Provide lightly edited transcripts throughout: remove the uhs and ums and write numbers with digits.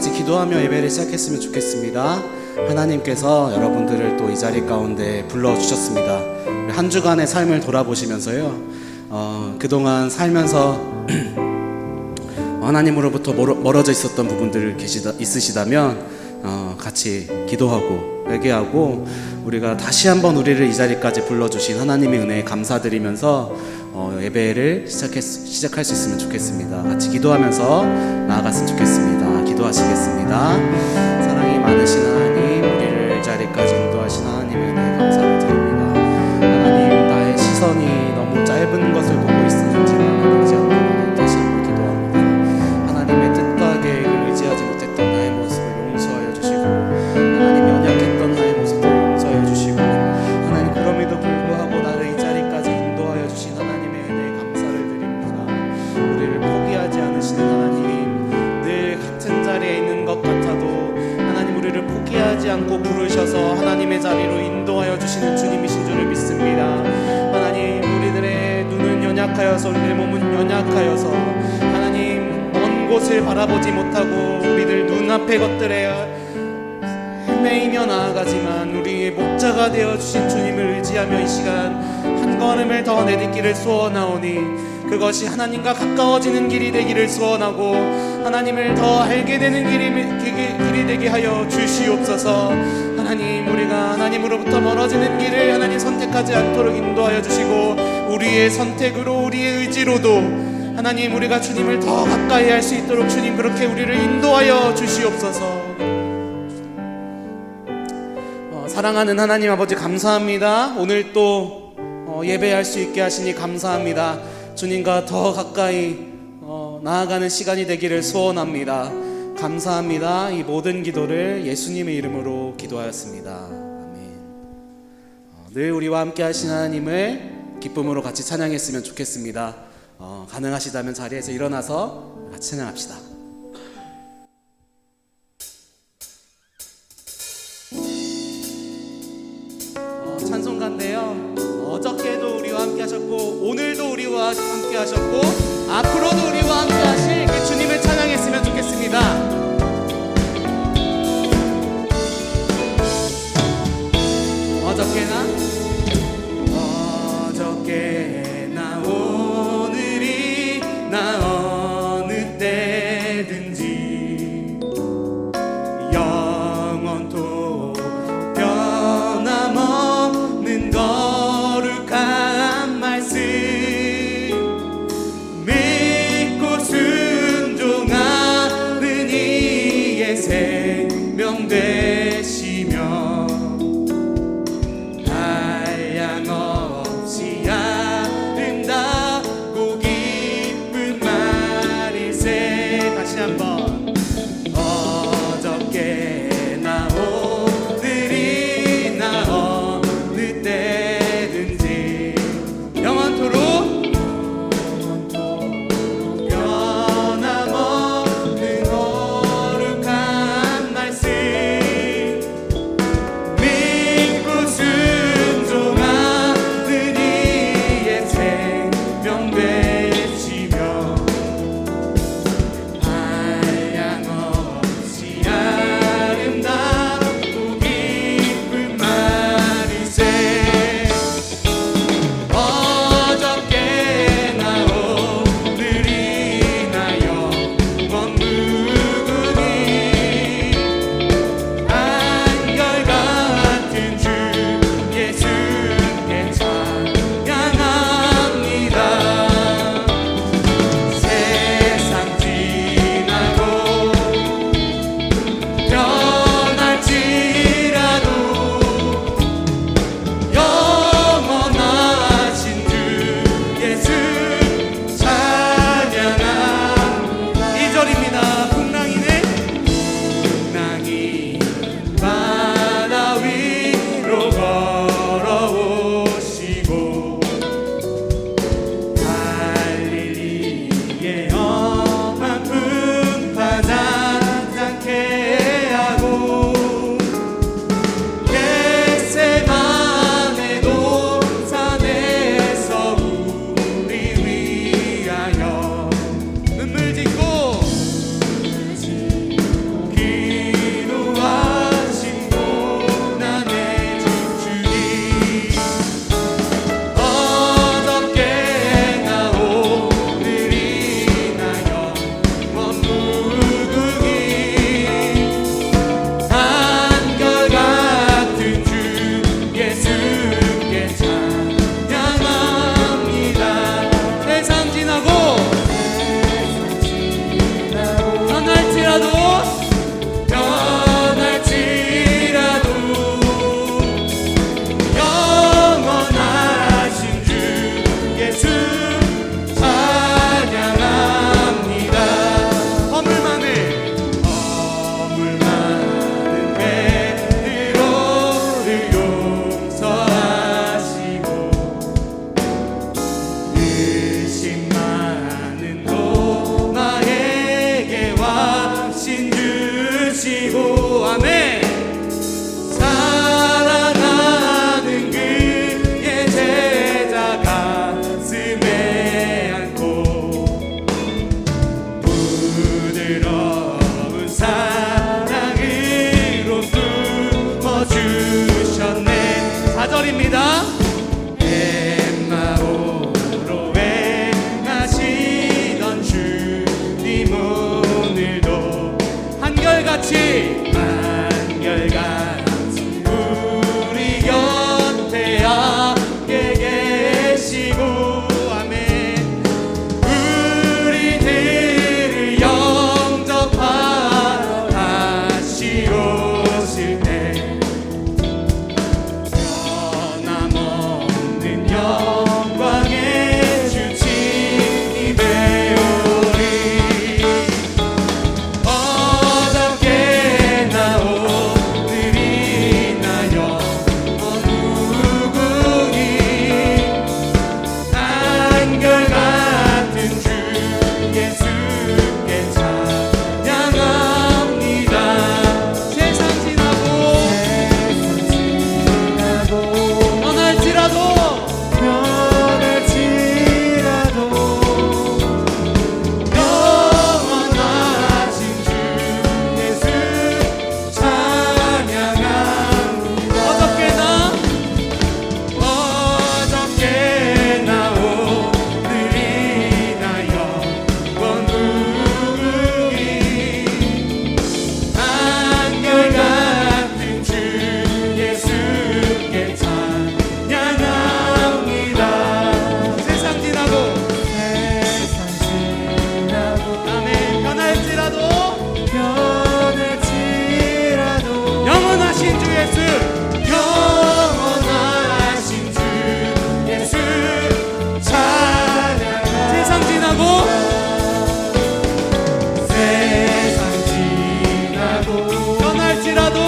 같이 기도하며 예배를 시작했으면 좋겠습니다. 하나님께서 여러분들을 또 이 자리 가운데 불러주셨습니다. 한 주간의 삶을 돌아보시면서요, 그동안 살면서 하나님으로부터 멀어져 있었던 부분들 있으시다면 같이 기도하고 회개하고 우리가 다시 한번 우리를 이 자리까지 불러주신 하나님의 은혜에 감사드리면서 예배를 시작할 수 있으면 좋겠습니다. 같이 기도하면서 나아갔으면 좋겠습니다. 기도하시겠습니다. 사랑이 많으신 하나님, 우리를 이 자리까지 인도하신 하나님의 은혜에 감사를 드립니다. 하나님, 나의 시선이 너무 짧은 것을 보고 있었는지만 그러지 않고 다시 한번 기도합니다. 하나님의 뜻과 계획을 의지하지 못했던 나의 모습을 용서하여 주시고, 하나님 연약했던 나의 모습을 용서하여 주시고, 하나님 그럼에도 불구하고 나를 이 자리까지 인도하여 주신 하나님의 은혜에 감사를 드립니다. 우리를 포기하지 않으시는 하나님, 늘 같은 자리에 있는 것 같아도 하나님 우리를 포기하지 않고 부르셔서 하나님의 자리로 인도하여 주시는 주님이신 줄을 믿습니다. 하나님, 우리들의 눈은 연약하여서, 우리의 몸은 연약하여서 하나님 먼 곳을 바라보지 못하고 우리들 눈앞의 것들에 헤매이며 나아가지만 우리의 목자가 되어주신 주님을 의지하며 이 시간 한 걸음을 더 내딛기를 소원하오니 그것이 하나님과 가까워지는 길이 되기를 소원하고 하나님을 더 알게 되는 길이 되게 하여 주시옵소서. 하나님, 우리가 하나님으로부터 멀어지는 길을 하나님 선택하지 않도록 인도하여 주시고, 우리의 선택으로 우리의 의지로도 하나님 우리가 주님을 더 가까이 할 수 있도록 주님 그렇게 우리를 인도하여 주시옵소서. 사랑하는 하나님 아버지, 감사합니다. 오늘 또 예배할 수 있게 하시니 감사합니다. 주님과 더 가까이 나아가는 시간이 되기를 소원합니다. 감사합니다. 이 모든 기도를 예수님의 이름으로 기도하였습니다. 아멘. 늘 우리와 함께 하신 하나님을 기쁨으로 같이 찬양했으면 좋겠습니다. 가능하시다면 자리에서 일어나서 같이 찬양합시다. 찬송가인데요, 어저께도 우리와 함께 하셨고 오늘도 우리와 함께 하셨고 앞으로도 우리와 함께 하실 그 주님을 찬양했으면 좋겠습니다. 어저께나 오늘이 나 어느 때든지 영원토록 변함없는 거룩한 말씀 믿고 영광의 주님이 되오리. 어떻게 나오느리나요 누구니 한결같은 주 예수께 찬양합니다. 세상 지나고 변할지라도 영원하신 주 예수 찬양합니다. 어떻게 나오느리나요 원국이 한결같은 주 예수께 찬양합니다. 세상 지나고 아멘. 변할지라도 영원하신 주 예수 영원하신 주 예수 찬양합니다. 세상 지나고 변할지라도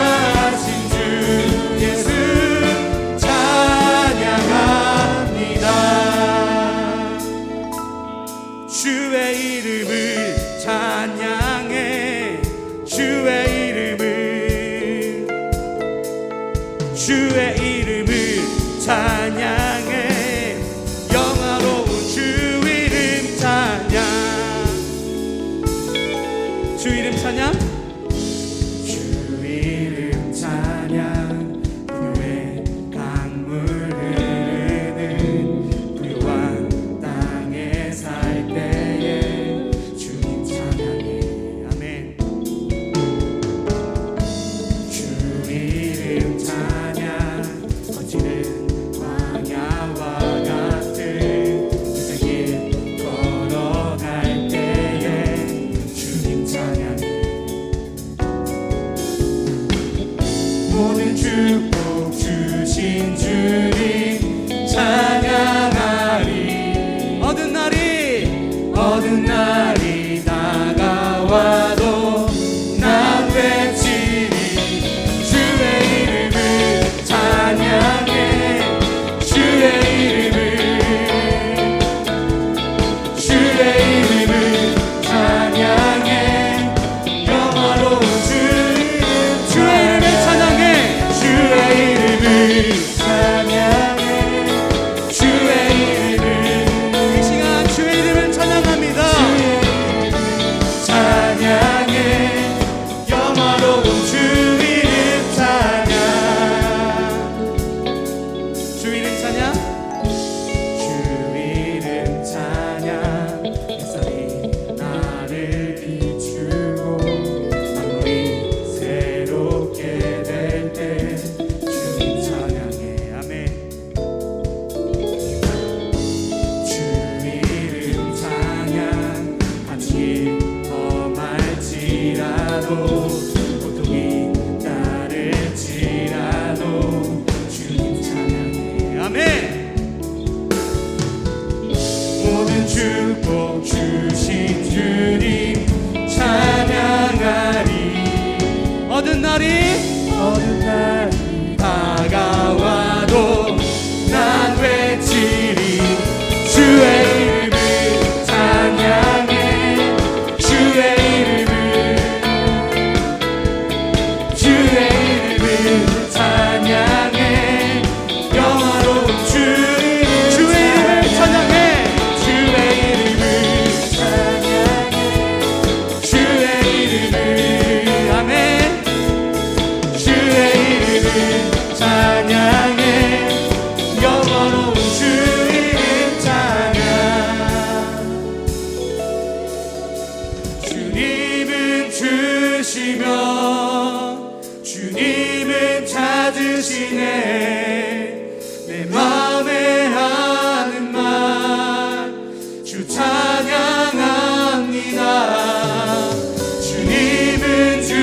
영원하신 주 예수 찬양합니다. 주의 이름을 찬양해 주의 이름을 찬양해 영화로운 주 이름 찬양. 주 이름 찬양. 주 이름 찬양. 그의 강물 흐르는 부유한 땅에 살 때에 주님 찬양해. 아멘. 주 이름 찬양. 거칠은 광야와 같은 길 걸어갈 때에 주님 찬양해. 모든 축복 주신 주님 찬양하리. 얻은 날이 다가와도 난 외치리. 주의 이름을 찬양해 주의 이름을 찬양해 영화로운 주 이름. 주의 이름을 찬양해 주의 이름을 찬양해 주의 이름을. 이 시간 주의 이름을 찬양합니다. 찬양해 영화로운 주 이름 찬양. 주 이름 찬양. 주 이름 찬양. 햇살이 나를 비추고 만물이 새롭게 될 때 주님 찬양해. 아멘. 주 이름 찬양. 한길 험할지라도 고통이 따를지라도 주님 찬양해. 아멘. 모든 축복 주신 주님 찬양하리. 얻은 날이 다가와도 난 외치리. 주의 이름을 찬양해 주의 이름을 찬양해 영화로운 주 이름. 주의 이름을 찬양해 주의 이름을 찬양해 주의 이름을. 아멘. 주의 이름을 찬양해 영화로운 주 이름 찬양. 주님은 주시며 주님은 찾으시네. 내 맘에 하는 말 주 찬양합니다. 주님은 주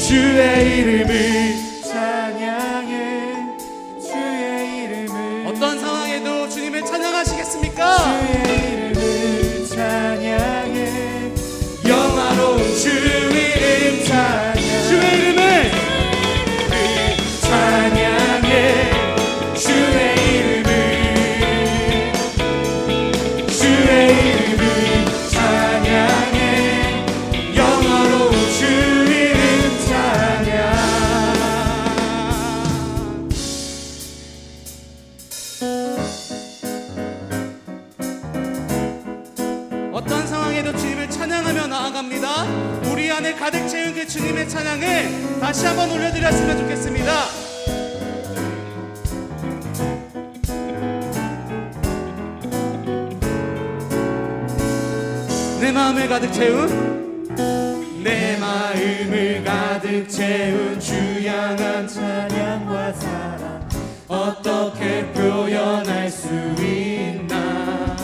주의 이름을 찬양해. 주의 이름을 어떤 상황에도 주님을 찬양하시겠습니까? 주의 이름을 찬양해. 영화로운 주 이름 찬양. 주의 이름을 찬양해. 주의 이름을 주의 이름을 찬양해. 영화로운 주 이름 찬양. 어떤 상황에도 주님을 찬양하며 나아갑니다. 우리 안에 가득 채운 그 주님의 찬양을 다시 한번 올려드렸으면 좋겠습니다. 내 마음을 가득 채운 내 마음을 가득 채운 주 향한 찬양과 사랑 어떻게 표현할 수 있나.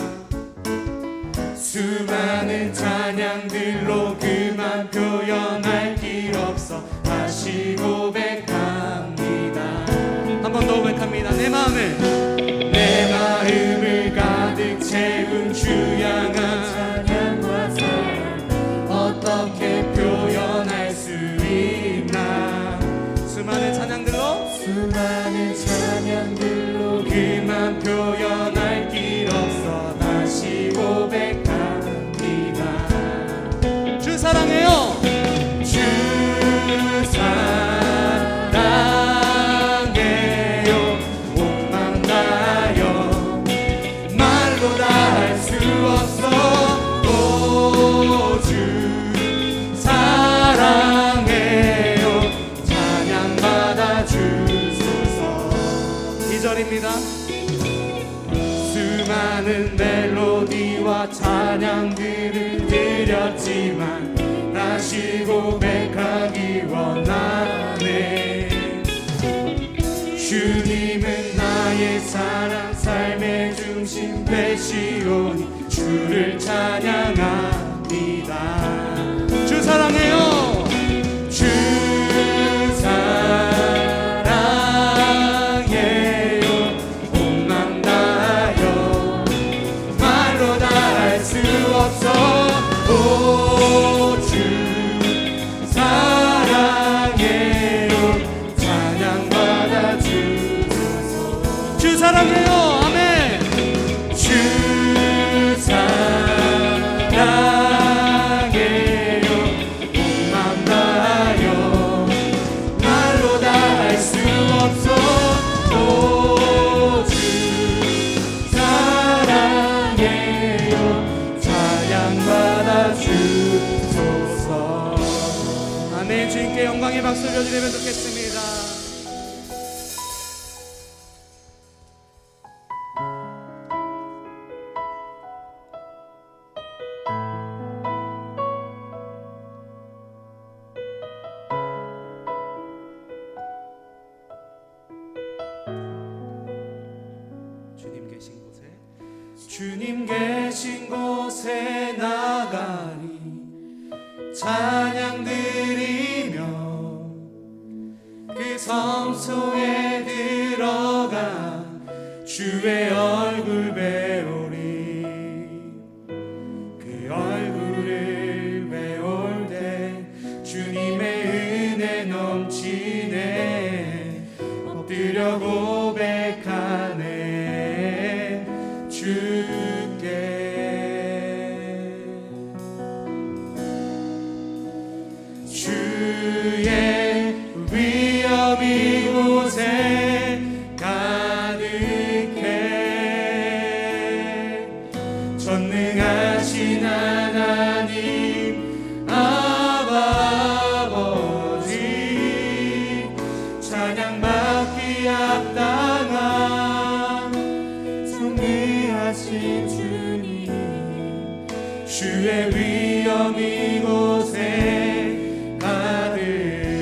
수많은 찬양들로 그만 표현할 길 없어 다시 고백합니다. 한 번 더 고백합니다. 내 마음을 가득 채운 주 향한 찬양과 사랑 어떻게 표현할 수 있나. 수많은 찬양들로 그만 표현할 길 없어 다시 고백합니다. 주 사랑해요. 주 사랑해요. 몸만 다여 말로 다 할 수 없어. 오 주 사랑해요. 찬양받아 주소서. 2절입니다. 수많은 멜로디와 찬양들을 드렸지만 다시 고백하기 원하네. 주님은 나의 사랑 삶의 중심 되시오니 주를 찬양합니다. 주 사랑해요. 주 사랑해요. 몸만 다여 말로 다 할 수 없어. 오 주 사랑해요. 찬양받아 주소서. 주 사랑해요. 아멘. 주 사랑해요. 몸만 다여 말로 다 할 수 없어. 오 주 사랑해요. 찬양받아 주소서. 아멘. 주님께 영광의 박수 올려드리면 좋겠습니다. 주님 계신 곳에 나가리 찬양 드리며 그 성소에 들어가 주의 얼굴 배우리. 그 얼굴을 배울 때 주님의 은혜 넘치네. 엎드려 고백하네 주께. 주의 위엄 이곳에 가득해. 전능하신 하나님 아버지 찬양받기 합당한 존귀하신 주님. 주의 위엄 이곳에 가득해.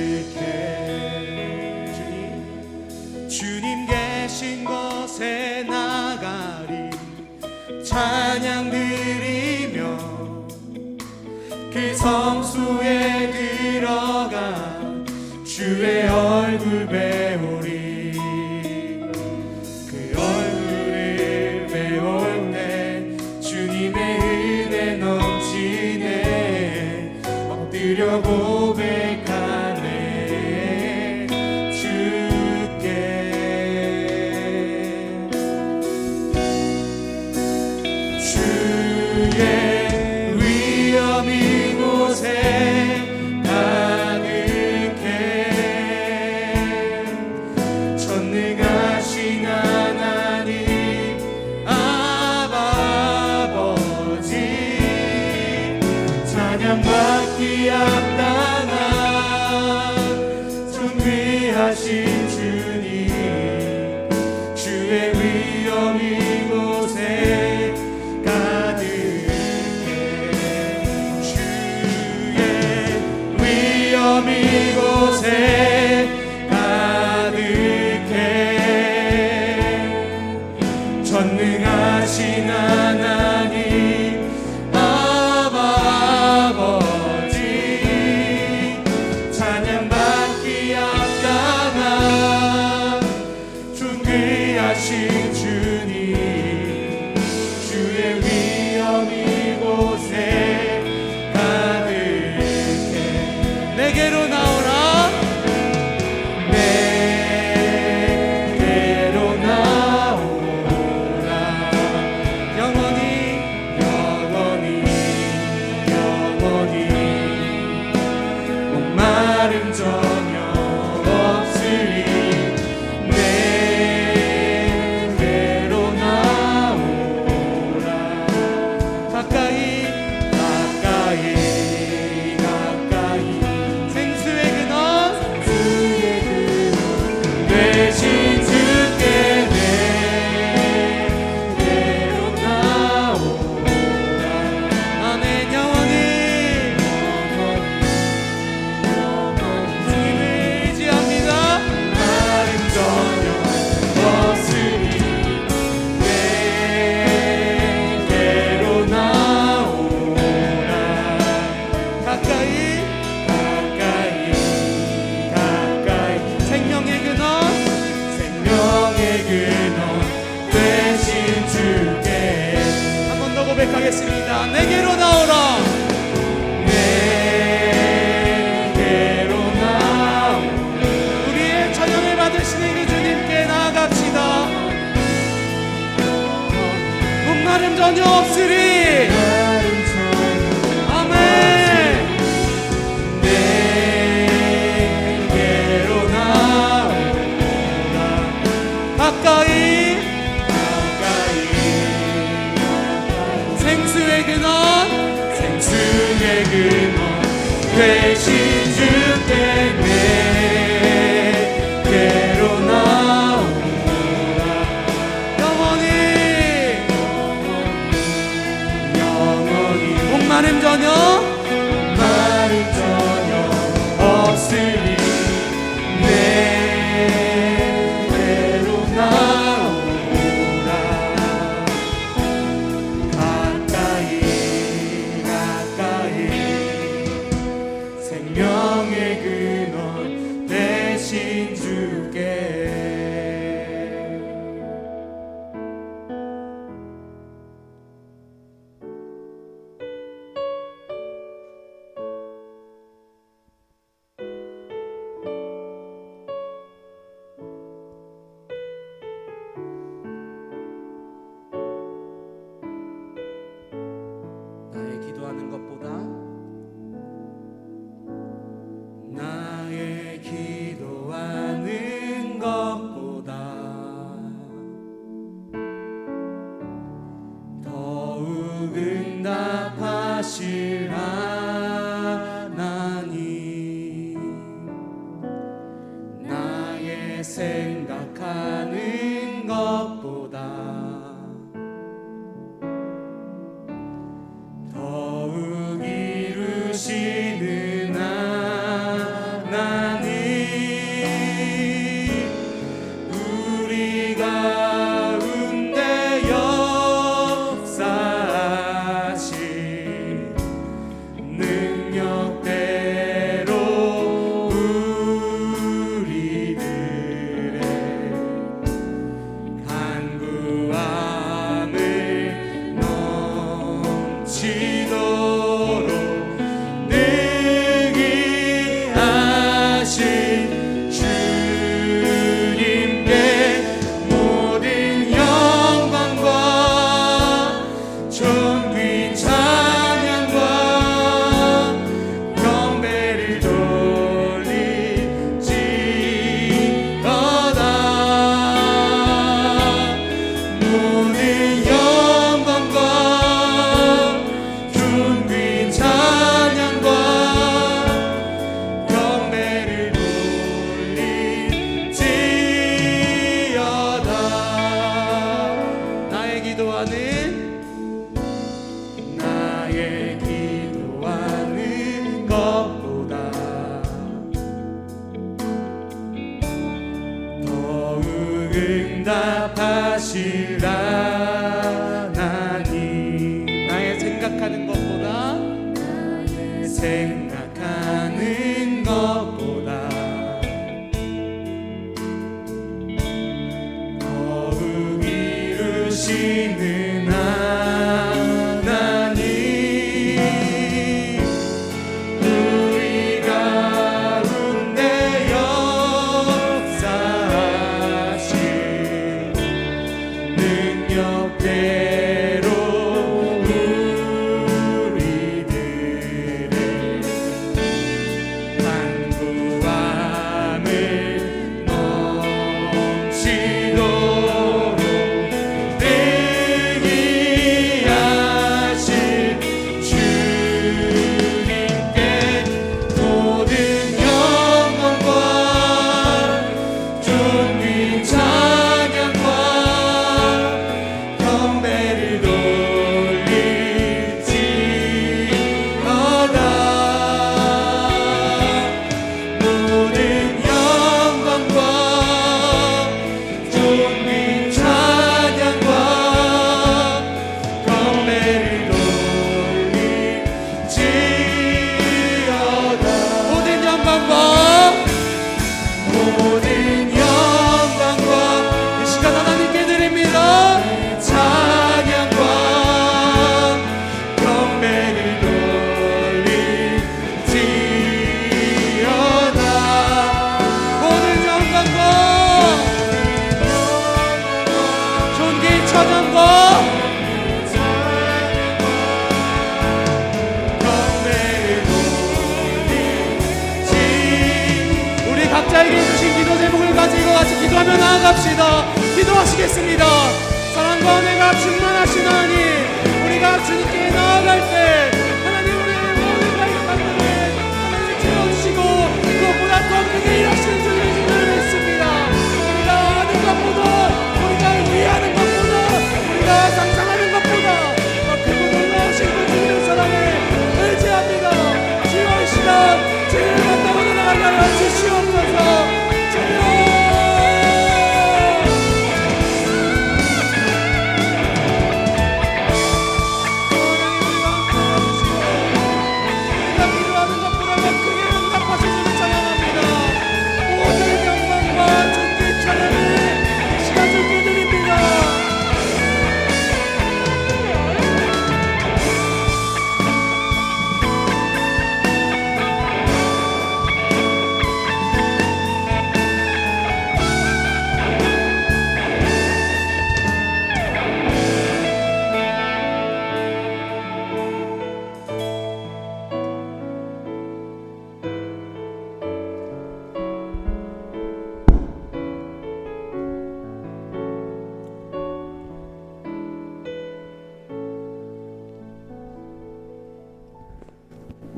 위엄 이곳에 가득해 전능하신 하나님 아버지 찬양받기 합당한 존귀하신 주님 주의 위엄 이곳에 가득해 내게로 나오라 내게로 나오라 영원히 영원히 영원히 목마름 전혀 없으리 내게로 나오라 가까이 가까이 가까이 생수의 근원 되신 주께 내게로 나오라 아멘 영원히 주님을 의지합니다 마름 전혀 없으니 내게로 나오라 가까이 가까이 가까이 생명의 근원 생명의 근원 되신 주께 한 번 더 고백하겠습니다 내게로 나오라 내게로 나오라 우리의 찬양을 받으시는 그 주님께 나아갑시다 목마름 전혀 없으리 아멘 내게로 나오라 가까이 가까이 생수의 근원 생수의 근원 되신 주께 내게로 나오라 영원히 영원히 목마름 전혀 목마름 전혀 없으리 내게로 나오라 가까이 가까이 생명의 근원 되신 주께 나의 기도하는 것보다 나의 기도하는 것보다 더욱 응답하실 하나님 나의 생각하는 것보다 더욱 이루시는 하나님 우리 가운데 역사하신 능력대로 우리들의 응답하실 하나님. 나의 생각하는 것보다 생각하는 것보다 더욱 이루시는 하나님, 우리 가운데 역사하신 능력대로 우리들의 간구함을 넘치도록 되게 하실 주님께 모든 영광과 존귀 찬양과 경배를 돌릴지어다. 모든 영광과 존귀 찬양과 경배를 돌릴지어다. 모든 영광과 이 시간 하나님께 드립니다. 찬양과 경배를 돌릴지어다. 모든 영광과 존귀 찬양과 경배를 돌릴지. 우리 각자에게 주신 기도 제목을 가지고 같이 기도하며 나아갑시다. 기도하시겠습니다. 사랑과 은혜가 충만하신 하나님, 우리가 주님께 나아갈 때 하나님 우리의 모든 발견들을 하나님 채워주시고 그것보다 더 크게 일하시는 주님을 믿습니다. 우리가 아는 것보다, 우리가 의하는 것보다, 우리가 상상하는 것보다 더 크고 놀라우신 그 주님의 사랑에 의지합니다. 주여 이 시간 주님을 만나고 나아가게 하여 주시옵소서. 주여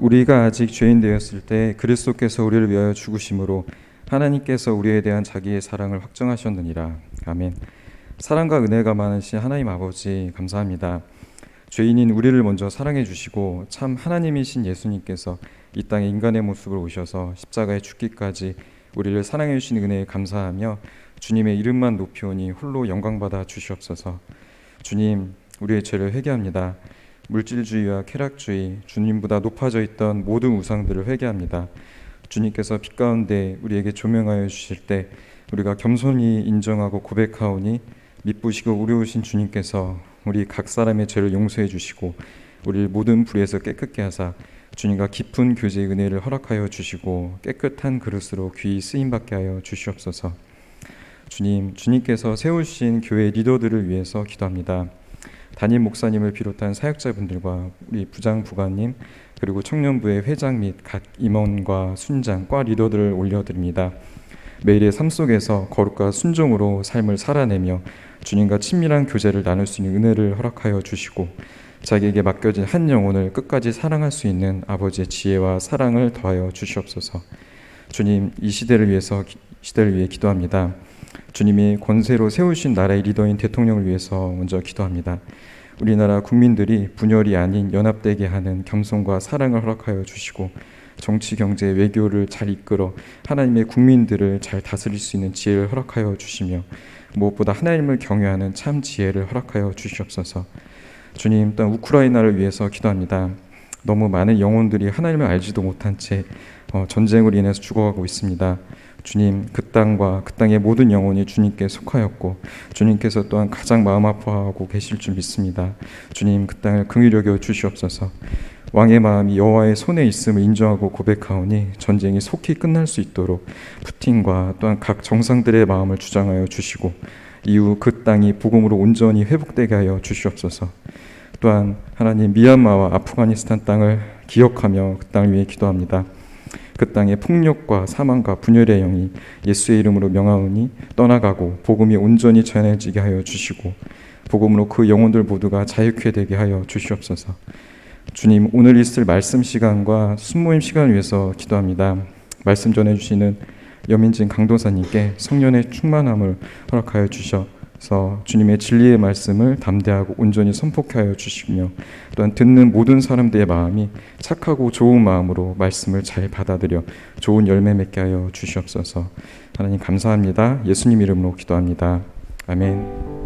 우리가 아직 죄인 되었을 때 그리스도께서 우리를 위하여 죽으심으로 하나님께서 우리에 대한 자기의 사랑을 확정하셨느니라. 아멘. 사랑과 은혜가 많으신 하나님 아버지 감사합니다. 죄인인 우리를 먼저 사랑해 주시고 참 하나님이신 예수님께서 이 땅에 인간의 모습으로 오셔서 십자가에 죽기까지 우리를 사랑해 주신 은혜에 감사하며 주님의 이름만 높이오니 홀로 영광받아 주시옵소서. 주님, 우리의 죄를 회개합니다. 물질주의와 쾌락주의, 주님보다 높아져 있던 모든 우상들을 회개합니다. 주님께서 빛 가운데 우리에게 조명하여 주실 때 우리가 겸손히 인정하고 고백하오니 미쁘시고 의로우신 주님께서 우리 각 사람의 죄를 용서해 주시고 우리를 모든 불의에서 깨끗게 하사 주님과 깊은 교제의 은혜를 허락하여 주시고 깨끗한 그릇으로 귀히 쓰임받게 하여 주시옵소서. 주님, 주님께서 세우신 교회 리더들을 위해서 기도합니다. 담임 목사님을 비롯한 사역자분들과 우리 부장 부관님 그리고 청년부의 회장 및 각 임원과 순장, 과 리더들을 올려드립니다. 매일의 삶 속에서 거룩과 순종으로 삶을 살아내며 주님과 친밀한 교제를 나눌 수 있는 은혜를 허락하여 주시고 자기에게 맡겨진 한 영혼을 끝까지 사랑할 수 있는 아버지의 지혜와 사랑을 더하여 주시옵소서. 주님, 이 시대를 위해 기도합니다. 주님이 권세로 세우신 나라의 리더인 대통령을 위해서 먼저 기도합니다. 우리나라 국민들이 분열이 아닌 연합되게 하는 겸손과 사랑을 허락하여 주시고 정치, 경제, 외교를 잘 이끌어 하나님의 국민들을 잘 다스릴 수 있는 지혜를 허락하여 주시며 무엇보다 하나님을 경외하는 참 지혜를 허락하여 주시옵소서. 주님, 또한 우크라이나를 위해서 기도합니다. 너무 많은 영혼들이 하나님을 알지도 못한 채 전쟁으로 인해서 죽어가고 있습니다. 주님, 그 땅과 그 땅의 모든 영혼이 주님께 속하였고 주님께서 또한 가장 마음 아파하고 계실 줄 믿습니다. 주님, 그 땅을 긍휼히 여겨 주시옵소서. 왕의 마음이 여호와의 손에 있음을 인정하고 고백하오니 전쟁이 속히 끝날 수 있도록 푸틴과 또한 각 정상들의 마음을 주장하여 주시고 이후 그 땅이 복음으로 온전히 회복되게 하여 주시옵소서. 또한 하나님, 미얀마와 아프가니스탄 땅을 기억하며 그 땅을 위해 기도합니다. 그 땅의 폭력과 사망과 분열의 영이 예수의 이름으로 명하오니 떠나가고 복음이 온전히 전해지게 하여 주시고 복음으로 그 영혼들 모두가 자유케 되게 하여 주시옵소서. 주님, 오늘 있을 말씀 시간과 순모임 시간을 위해서 기도합니다. 말씀 전해주시는 여민진 강도사님께 성령의 충만함을 허락하여 주셔서 주님의 진리의 말씀을 담대하고 온전히 선포하여 주시며 또한 듣는 모든 사람들의 마음이 착하고 좋은 마음으로 말씀을 잘 받아들여 좋은 열매 맺게 하여 주시옵소서. 하나님 감사합니다. 예수님 이름으로 기도합니다. 아멘.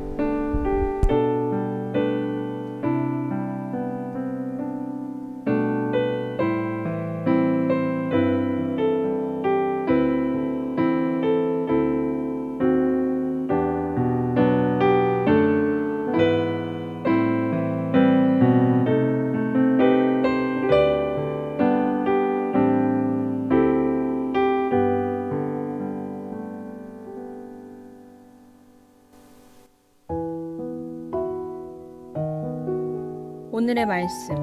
오늘의 말씀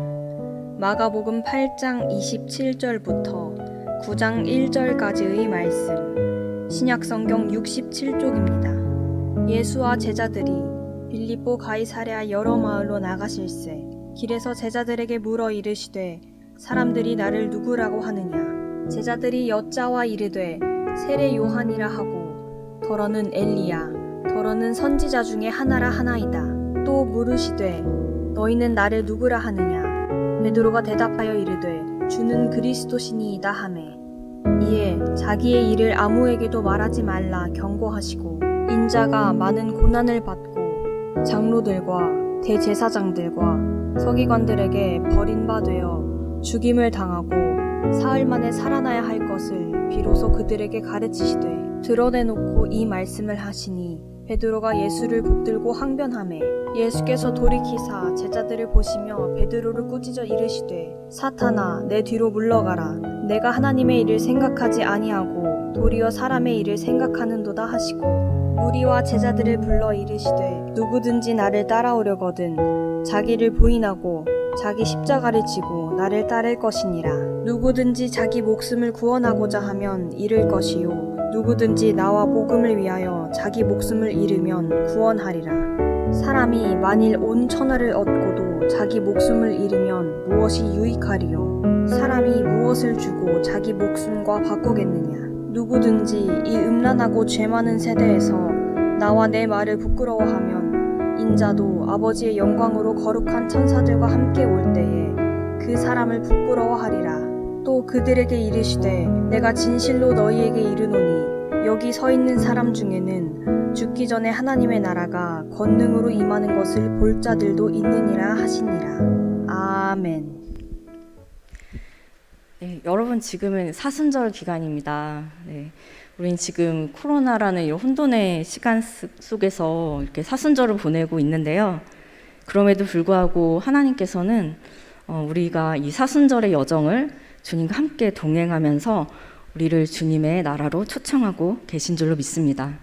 마가복음 8장 27절부터 9장 1절까지의 말씀, 신약성경 67쪽입니다. 예수와 제자들이 빌립보 가이사랴 여러 마을로 나가실새 길에서 제자들에게 물어 이르시되 사람들이 나를 누구라고 하느냐. 제자들이 여짜와 이르되 세례 요한이라 하고 더러는 엘리야 더러는 선지자 중에 하나라 하나이다. 또 물으시되 너희는 나를 누구라 하느냐. 베드로가 대답하여 이르되 주는 그리스도시니이다 하매 이에 자기의 일을 아무에게도 말하지 말라 경고하시고 인자가 많은 고난을 받고 장로들과 대제사장들과 서기관들에게 버림바 되어 죽임을 당하고 사흘 만에 살아나야 할 것을 비로소 그들에게 가르치시되 드러내놓고 이 말씀을 하시니 베드로가 예수를 붙들고 항변하매 예수께서 돌이키사 제자들을 보시며 베드로를 꾸짖어 이르시되 사탄아 내 뒤로 물러가라. 내가 하나님의 일을 생각하지 아니하고 도리어 사람의 일을 생각하는도다 하시고 무리와 제자들을 불러 이르시되 누구든지 나를 따라오려거든 자기를 부인하고 자기 십자가를 지고 나를 따를 것이니라. 누구든지 자기 목숨을 구원하고자 하면 잃을 것이요 누구든지 나와 복음을 위하여 자기 목숨을 잃으면 구원하리라. 사람이 만일 온 천하를 얻고도 자기 목숨을 잃으면 무엇이 유익하리요. 사람이 무엇을 주고 자기 목숨과 바꾸겠느냐. 누구든지 이 음란하고 죄 많은 세대에서 나와 내 말을 부끄러워하면 인자도 아버지의 영광으로 거룩한 천사들과 함께 올 때에 그 사람을 부끄러워하리라. 또 그들에게 이르시되 내가 진실로 너희에게 이르노니 여기 서 있는 사람 중에는 죽기 전에 하나님의 나라가 권능으로 임하는 것을 볼 자들도 있느니라 하시니라. 아멘. 네, 여러분 지금은 사순절 기간입니다. 네, 우린 지금 코로나라는 이 혼돈의 시간 속에서 이렇게 사순절을 보내고 있는데요. 그럼에도 불구하고 하나님께서는 우리가 이 사순절의 여정을 주님과 함께 동행하면서 우리를 주님의 나라로 초청하고 계신 줄로 믿습니다.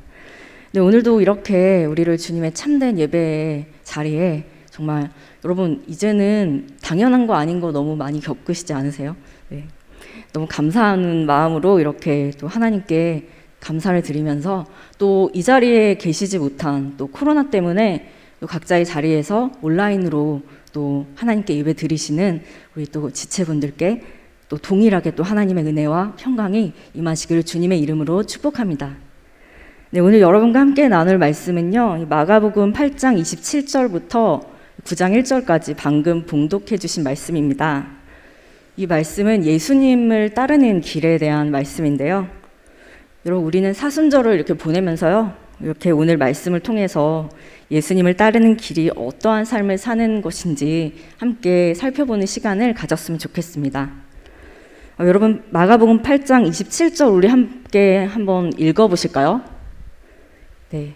네, 오늘도 이렇게 우리를 주님의 참된 예배의 자리에 정말 여러분 이제는 당연한 거 아닌 거 너무 많이 겪으시지 않으세요? 네, 너무 감사하는 마음으로 이렇게 또 하나님께 감사를 드리면서 또 이 자리에 계시지 못한 또 코로나 때문에 또 각자의 자리에서 온라인으로 또 하나님께 예배 드리시는 우리 또 지체분들께 또 동일하게 또 하나님의 은혜와 평강이 임하시기를 주님의 이름으로 축복합니다. 네, 오늘 여러분과 함께 나눌 말씀은요, 마가복음 8장 27절부터 9장 1절까지 방금 봉독해 주신 말씀입니다. 이 말씀은 예수님을 따르는 길에 대한 말씀인데요. 여러분, 우리는 사순절을 이렇게 보내면서요, 이렇게 오늘 말씀을 통해서 예수님을 따르는 길이 어떠한 삶을 사는 것인지 함께 살펴보는 시간을 가졌으면 좋겠습니다. 여러분, 마가복음 8장 27절 우리 함께 한번 읽어보실까요? 네.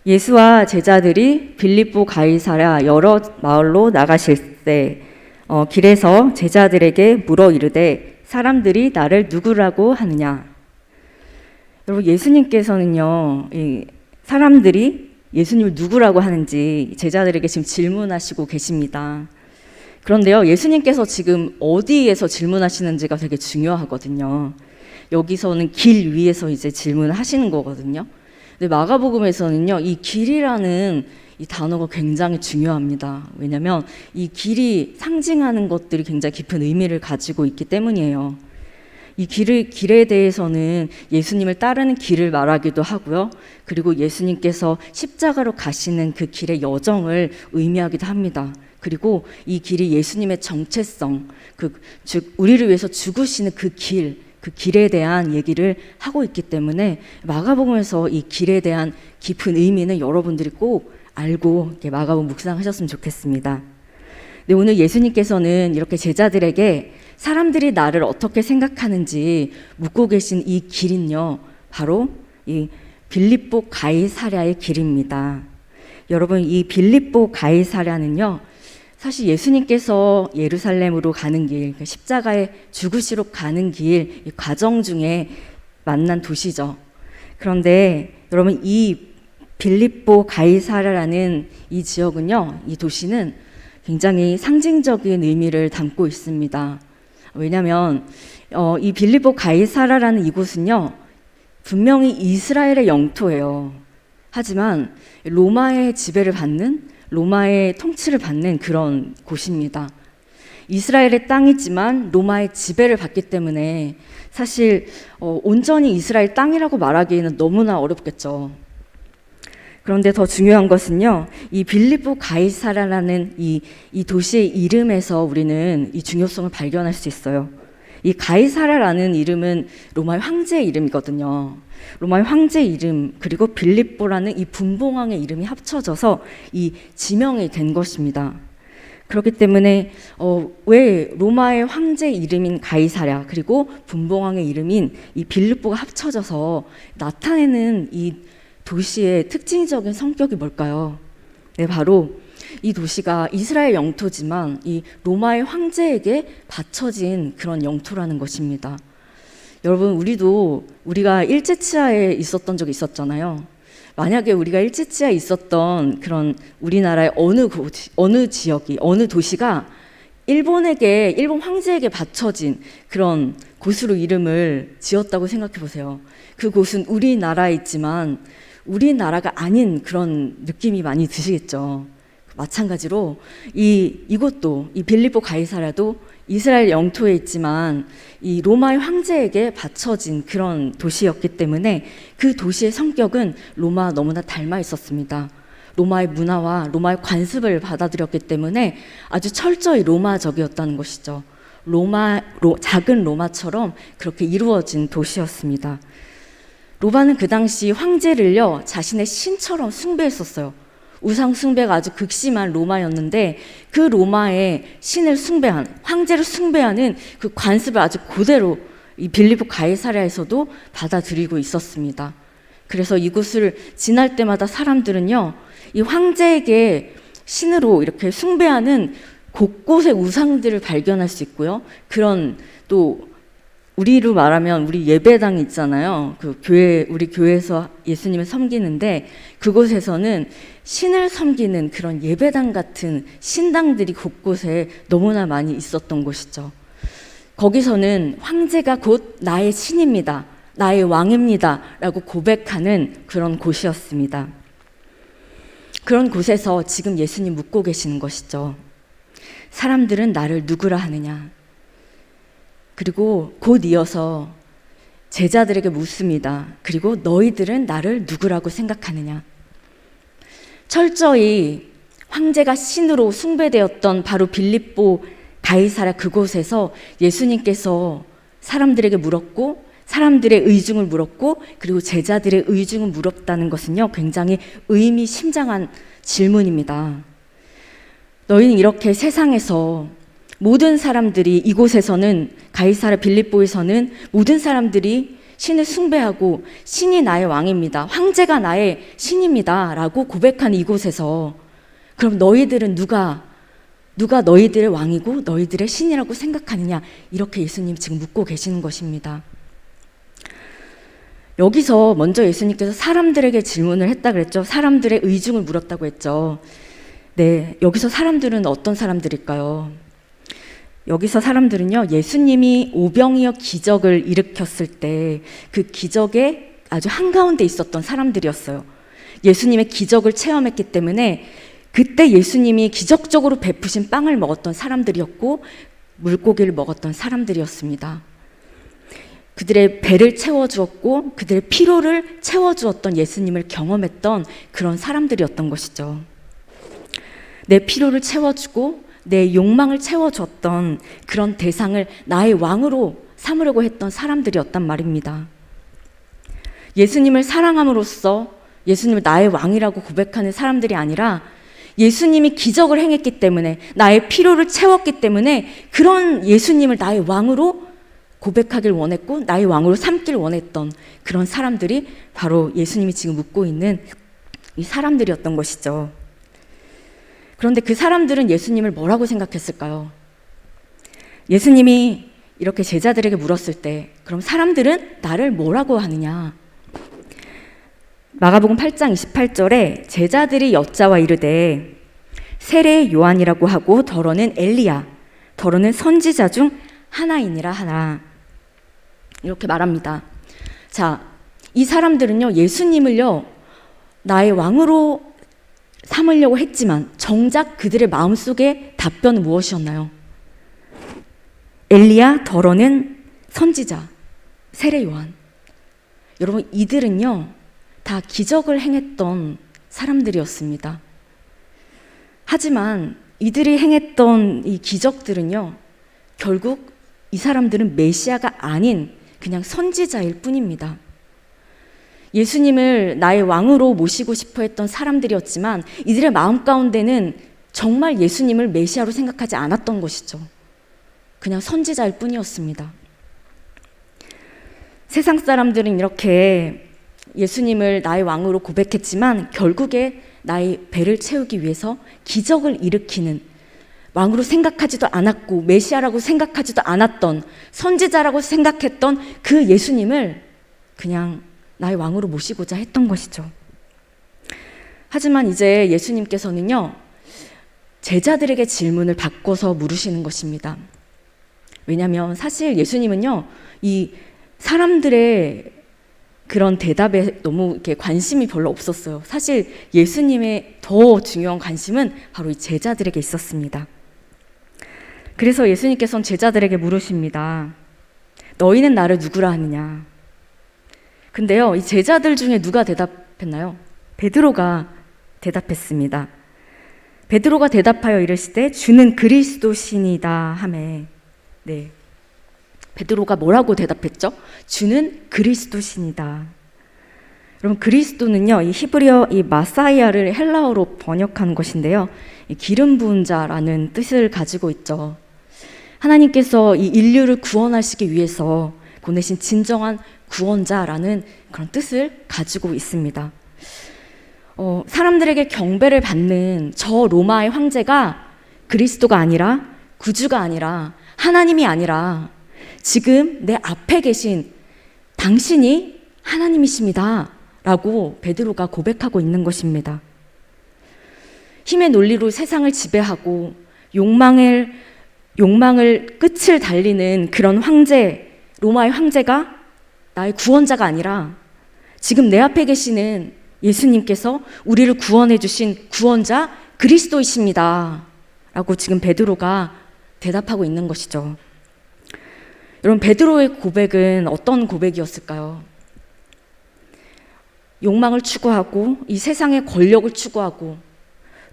예수와 제자들이 빌립보 가이사랴 여러 마을로 나가실 때 길에서 제자들에게 물어 이르되 사람들이 나를 누구라고 하느냐. 여러분, 예수님께서는요, 이 사람들이 예수님을 누구라고 하는지 제자들에게 지금 질문하시고 계십니다. 그런데요, 예수님께서 지금 어디에서 질문하시는지가 되게 중요하거든요. 여기서는 길 위에서 이제 질문하시는 거거든요. 근데 마가복음에서는요, 이 길이라는 이 단어가 굉장히 중요합니다. 왜냐하면 이 길이 상징하는 것들이 굉장히 깊은 의미를 가지고 있기 때문이에요. 이 길에 대해서는 예수님을 따르는 길을 말하기도 하고요. 그리고 예수님께서 십자가로 가시는 그 길의 여정을 의미하기도 합니다. 그리고 이 길이 예수님의 정체성, 즉 우리를 위해서 죽으시는 그 길에 대한 얘기를 하고 있기 때문에 마가복음에서 이 길에 대한 깊은 의미는 여러분들이 꼭 알고 이렇게 마가복음 묵상하셨으면 좋겠습니다. 네, 오늘 예수님께서는 이렇게 제자들에게 사람들이 나를 어떻게 생각하는지 묻고 계신 이 길은요, 바로 이 빌립보 가이사랴의 길입니다. 여러분, 이 빌립보 가이사랴는요, 사실 예수님께서 예루살렘으로 가는 길, 십자가에 죽으시러 가는 길, 이 과정 중에 만난 도시죠. 그런데 여러분, 이 빌립보 가이사랴라는 이 지역은요, 이 도시는 굉장히 상징적인 의미를 담고 있습니다. 왜냐하면 이 빌립보 가이사랴라는 이곳은요, 분명히 이스라엘의 영토예요. 하지만 로마의 지배를 받는, 로마의 통치를 받는 그런 곳입니다. 이스라엘의 땅이지만 로마의 지배를 받기 때문에 사실 온전히 이스라엘 땅이라고 말하기에는 너무나 어렵겠죠. 그런데 더 중요한 것은요, 이 빌립보 가이사랴라는 이 도시의 이름에서 우리는 이 중요성을 발견할 수 있어요. 이 가이사랴라는 이름은 로마의 황제의 이름이거든요. 로마의 황제의 이름, 그리고 빌립보라는 이 분봉왕의 이름이 합쳐져서 이 지명이 된 것입니다. 그렇기 때문에 왜 로마의 황제의 이름인 가이사랴, 그리고 분봉왕의 이름인 이 빌립보가 합쳐져서 나타내는 이 도시의 특징적인 성격이 뭘까요? 네, 바로 이 도시가 이스라엘 영토지만 이 로마의 황제에게 바쳐진 그런 영토라는 것입니다. 여러분, 우리가 일제치하에 있었던 적이 있었잖아요. 만약에 우리가 일제치하에 있었던 그런 우리나라의 어느 지역이, 어느 도시가 일본 황제에게 바쳐진 그런 곳으로 이름을 지었다고 생각해 보세요. 그 곳은 우리나라에 있지만 우리나라가 아닌 그런 느낌이 많이 드시겠죠. 마찬가지로 이곳도, 이 빌립보 가이사랴도 이스라엘 영토에 있지만 이 로마의 황제에게 바쳐진 그런 도시였기 때문에 그 도시의 성격은 로마와 너무나 닮아 있었습니다. 로마의 문화와 로마의 관습을 받아들였기 때문에 아주 철저히 로마적이었다는 것이죠. 작은 로마처럼 그렇게 이루어진 도시였습니다. 로마는 그 당시 황제를요, 자신의 신처럼 숭배했었어요. 우상 숭배가 아주 극심한 로마였는데 그 로마의 신을 숭배한, 황제를 숭배하는 그 관습을 아주 그대로 이 빌립보 가이사랴에서도 받아들이고 있었습니다. 그래서 이곳을 지날 때마다 사람들은요, 이 황제에게 신으로 이렇게 숭배하는 곳곳의 우상들을 발견할 수 있고요. 그런 또 우리로 말하면 우리 예배당이 있잖아요. 우리 교회에서 예수님을 섬기는데 그곳에서는 신을 섬기는 그런 예배당 같은 신당들이 곳곳에 너무나 많이 있었던 곳이죠. 거기서는 황제가 곧 나의 신입니다, 나의 왕입니다 라고 고백하는 그런 곳이었습니다. 그런 곳에서 지금 예수님 묻고 계시는 것이죠. 사람들은 나를 누구라 하느냐. 그리고 곧 이어서 제자들에게 묻습니다. 그리고 너희들은 나를 누구라고 생각하느냐. 철저히 황제가 신으로 숭배되었던 바로 빌립보 가이사랴 그곳에서 예수님께서 사람들에게 물었고 사람들의 의중을 물었고 그리고 제자들의 의중을 물었다는 것은요, 굉장히 의미심장한 질문입니다. 너희는 이렇게 세상에서 모든 사람들이, 이곳에서는, 가이사랴 빌립보에서는 모든 사람들이 신을 숭배하고 신이 나의 왕입니다, 황제가 나의 신입니다 라고 고백하는 이곳에서, 그럼 너희들은 누가 너희들의 왕이고 너희들의 신이라고 생각하느냐, 이렇게 예수님 지금 묻고 계시는 것입니다. 여기서 먼저 예수님께서 사람들에게 질문을 했다 그랬죠. 사람들의 의중을 물었다고 했죠. 네, 여기서 사람들은 어떤 사람들일까요? 여기서 사람들은요, 예수님이 오병이어 기적을 일으켰을 때 그 기적의 아주 한가운데 있었던 사람들이었어요. 예수님의 기적을 체험했기 때문에 그때 예수님이 기적적으로 베푸신 빵을 먹었던 사람들이었고 물고기를 먹었던 사람들이었습니다. 그들의 배를 채워주었고 그들의 피로를 채워주었던 예수님을 경험했던 그런 사람들이었던 것이죠. 내 피로를 채워주고 내 욕망을 채워줬던 그런 대상을 나의 왕으로 삼으려고 했던 사람들이었단 말입니다. 예수님을 사랑함으로써 예수님을 나의 왕이라고 고백하는 사람들이 아니라 예수님이 기적을 행했기 때문에, 나의 피로를 채웠기 때문에 그런 예수님을 나의 왕으로 고백하길 원했고 나의 왕으로 삼길 원했던 그런 사람들이 바로 예수님이 지금 묻고 있는 이 사람들이었던 것이죠. 그런데 그 사람들은 예수님을 뭐라고 생각했을까요? 예수님이 이렇게 제자들에게 물었을 때 그럼 사람들은 나를 뭐라고 하느냐? 마가복음 8장 28절에 제자들이 여짜와 이르되 세례 요한이라고 하고 더러는 엘리야, 더러는 선지자 중 하나이니라 하나, 이렇게 말합니다. 자, 이 사람들은요, 예수님을요 나의 왕으로 삼으려고 했지만 정작 그들의 마음속에 답변은 무엇이었나요? 엘리야, 더러는 선지자, 세례 요한. 여러분, 이들은요 다 기적을 행했던 사람들이었습니다. 하지만 이들이 행했던 이 기적들은요, 결국 이 사람들은 메시아가 아닌 그냥 선지자일 뿐입니다. 예수님을 나의 왕으로 모시고 싶어 했던 사람들이었지만 이들의 마음 가운데는 정말 예수님을 메시아로 생각하지 않았던 것이죠. 그냥 선지자일 뿐이었습니다. 세상 사람들은 이렇게 예수님을 나의 왕으로 고백했지만 결국에 나의 배를 채우기 위해서 기적을 일으키는, 왕으로 생각하지도 않았고 메시아라고 생각하지도 않았던, 선지자라고 생각했던 그 예수님을 그냥 나의 왕으로 모시고자 했던 것이죠. 하지만 이제 예수님께서는요 제자들에게 질문을 바꿔서 물으시는 것입니다. 왜냐하면 사실 예수님은요 이 사람들의 그런 대답에 너무 이렇게 관심이 별로 없었어요. 사실 예수님의 더 중요한 관심은 바로 이 제자들에게 있었습니다. 그래서 예수님께서는 제자들에게 물으십니다. 너희는 나를 누구라 하느냐? 근데요, 이 제자들 중에 누가 대답했나요? 베드로가 대답했습니다. 베드로가 대답하여 이르시되 주는 그리스도시니이다 하매. 네, 베드로가 뭐라고 대답했죠? 주는 그리스도시니이다. 여러분, 그리스도는요 이 히브리어 이 마사이아를 헬라어로 번역한 것인데요, 이 기름 부은 자라는 뜻을 가지고 있죠. 하나님께서 이 인류를 구원하시기 위해서 보내신 진정한 구원자라는 그런 뜻을 가지고 있습니다. 사람들에게 경배를 받는 저 로마의 황제가 그리스도가 아니라, 구주가 아니라, 하나님이 아니라 지금 내 앞에 계신 당신이 하나님이십니다 라고 베드로가 고백하고 있는 것입니다. 힘의 논리로 세상을 지배하고 욕망을 끝을 달리는 그런 황제, 로마의 황제가 나의 구원자가 아니라 지금 내 앞에 계시는 예수님께서 우리를 구원해 주신 구원자 그리스도이십니다 라고 지금 베드로가 대답하고 있는 것이죠. 여러분, 베드로의 고백은 어떤 고백이었을까요? 욕망을 추구하고 이 세상의 권력을 추구하고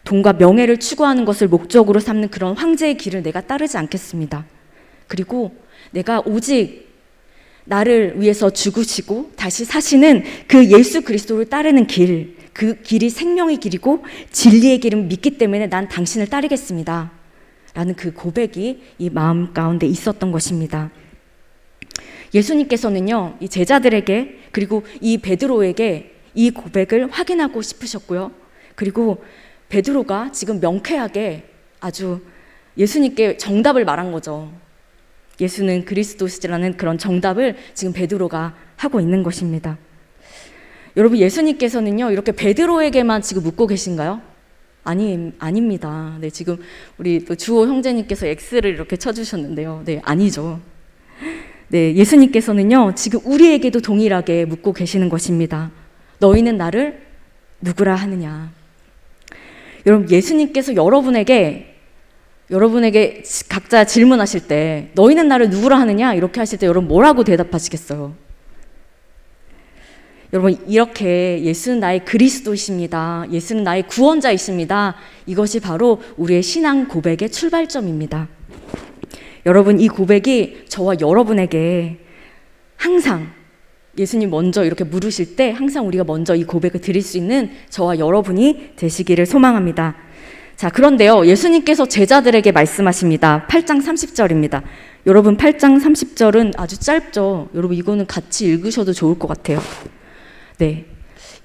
돈과 명예를 추구하는 것을 목적으로 삼는 그런 황제의 길을 내가 따르지 않겠습니다. 그리고 내가 오직 나를 위해서 죽으시고 다시 사시는 그 예수 그리스도를 따르는 길, 그 길이 생명의 길이고 진리의 길을 믿기 때문에 난 당신을 따르겠습니다. 라는 그 고백이 이 마음 가운데 있었던 것입니다. 예수님께서는요, 이 제자들에게 그리고 이 베드로에게 이 고백을 확인하고 싶으셨고요. 그리고 베드로가 지금 명쾌하게 아주 예수님께 정답을 말한 거죠. 예수는 그리스도시라는 그런 정답을 지금 베드로가 하고 있는 것입니다. 여러분, 예수님께서는요, 이렇게 베드로에게만 지금 묻고 계신가요? 아닙니다. 네, 지금 우리 또 주호 형제님께서 X를 이렇게 쳐주셨는데요. 네, 아니죠. 네, 예수님께서는요, 지금 우리에게도 동일하게 묻고 계시는 것입니다. 너희는 나를 누구라 하느냐? 여러분, 예수님께서 여러분에게 각자 질문하실 때 너희는 나를 누구라 하느냐? 이렇게 하실 때 여러분 뭐라고 대답하시겠어요? 여러분, 이렇게 예수는 나의 그리스도이십니다. 예수는 나의 구원자이십니다. 이것이 바로 우리의 신앙 고백의 출발점입니다. 여러분, 이 고백이 저와 여러분에게 항상 예수님 먼저 이렇게 물으실 때 항상 우리가 먼저 이 고백을 드릴 수 있는 저와 여러분이 되시기를 소망합니다. 자, 그런데요, 예수님께서 제자들에게 말씀하십니다. 8장 30절입니다. 여러분, 8장 30절은 아주 짧죠. 여러분, 이거는 같이 읽으셔도 좋을 것 같아요. 네,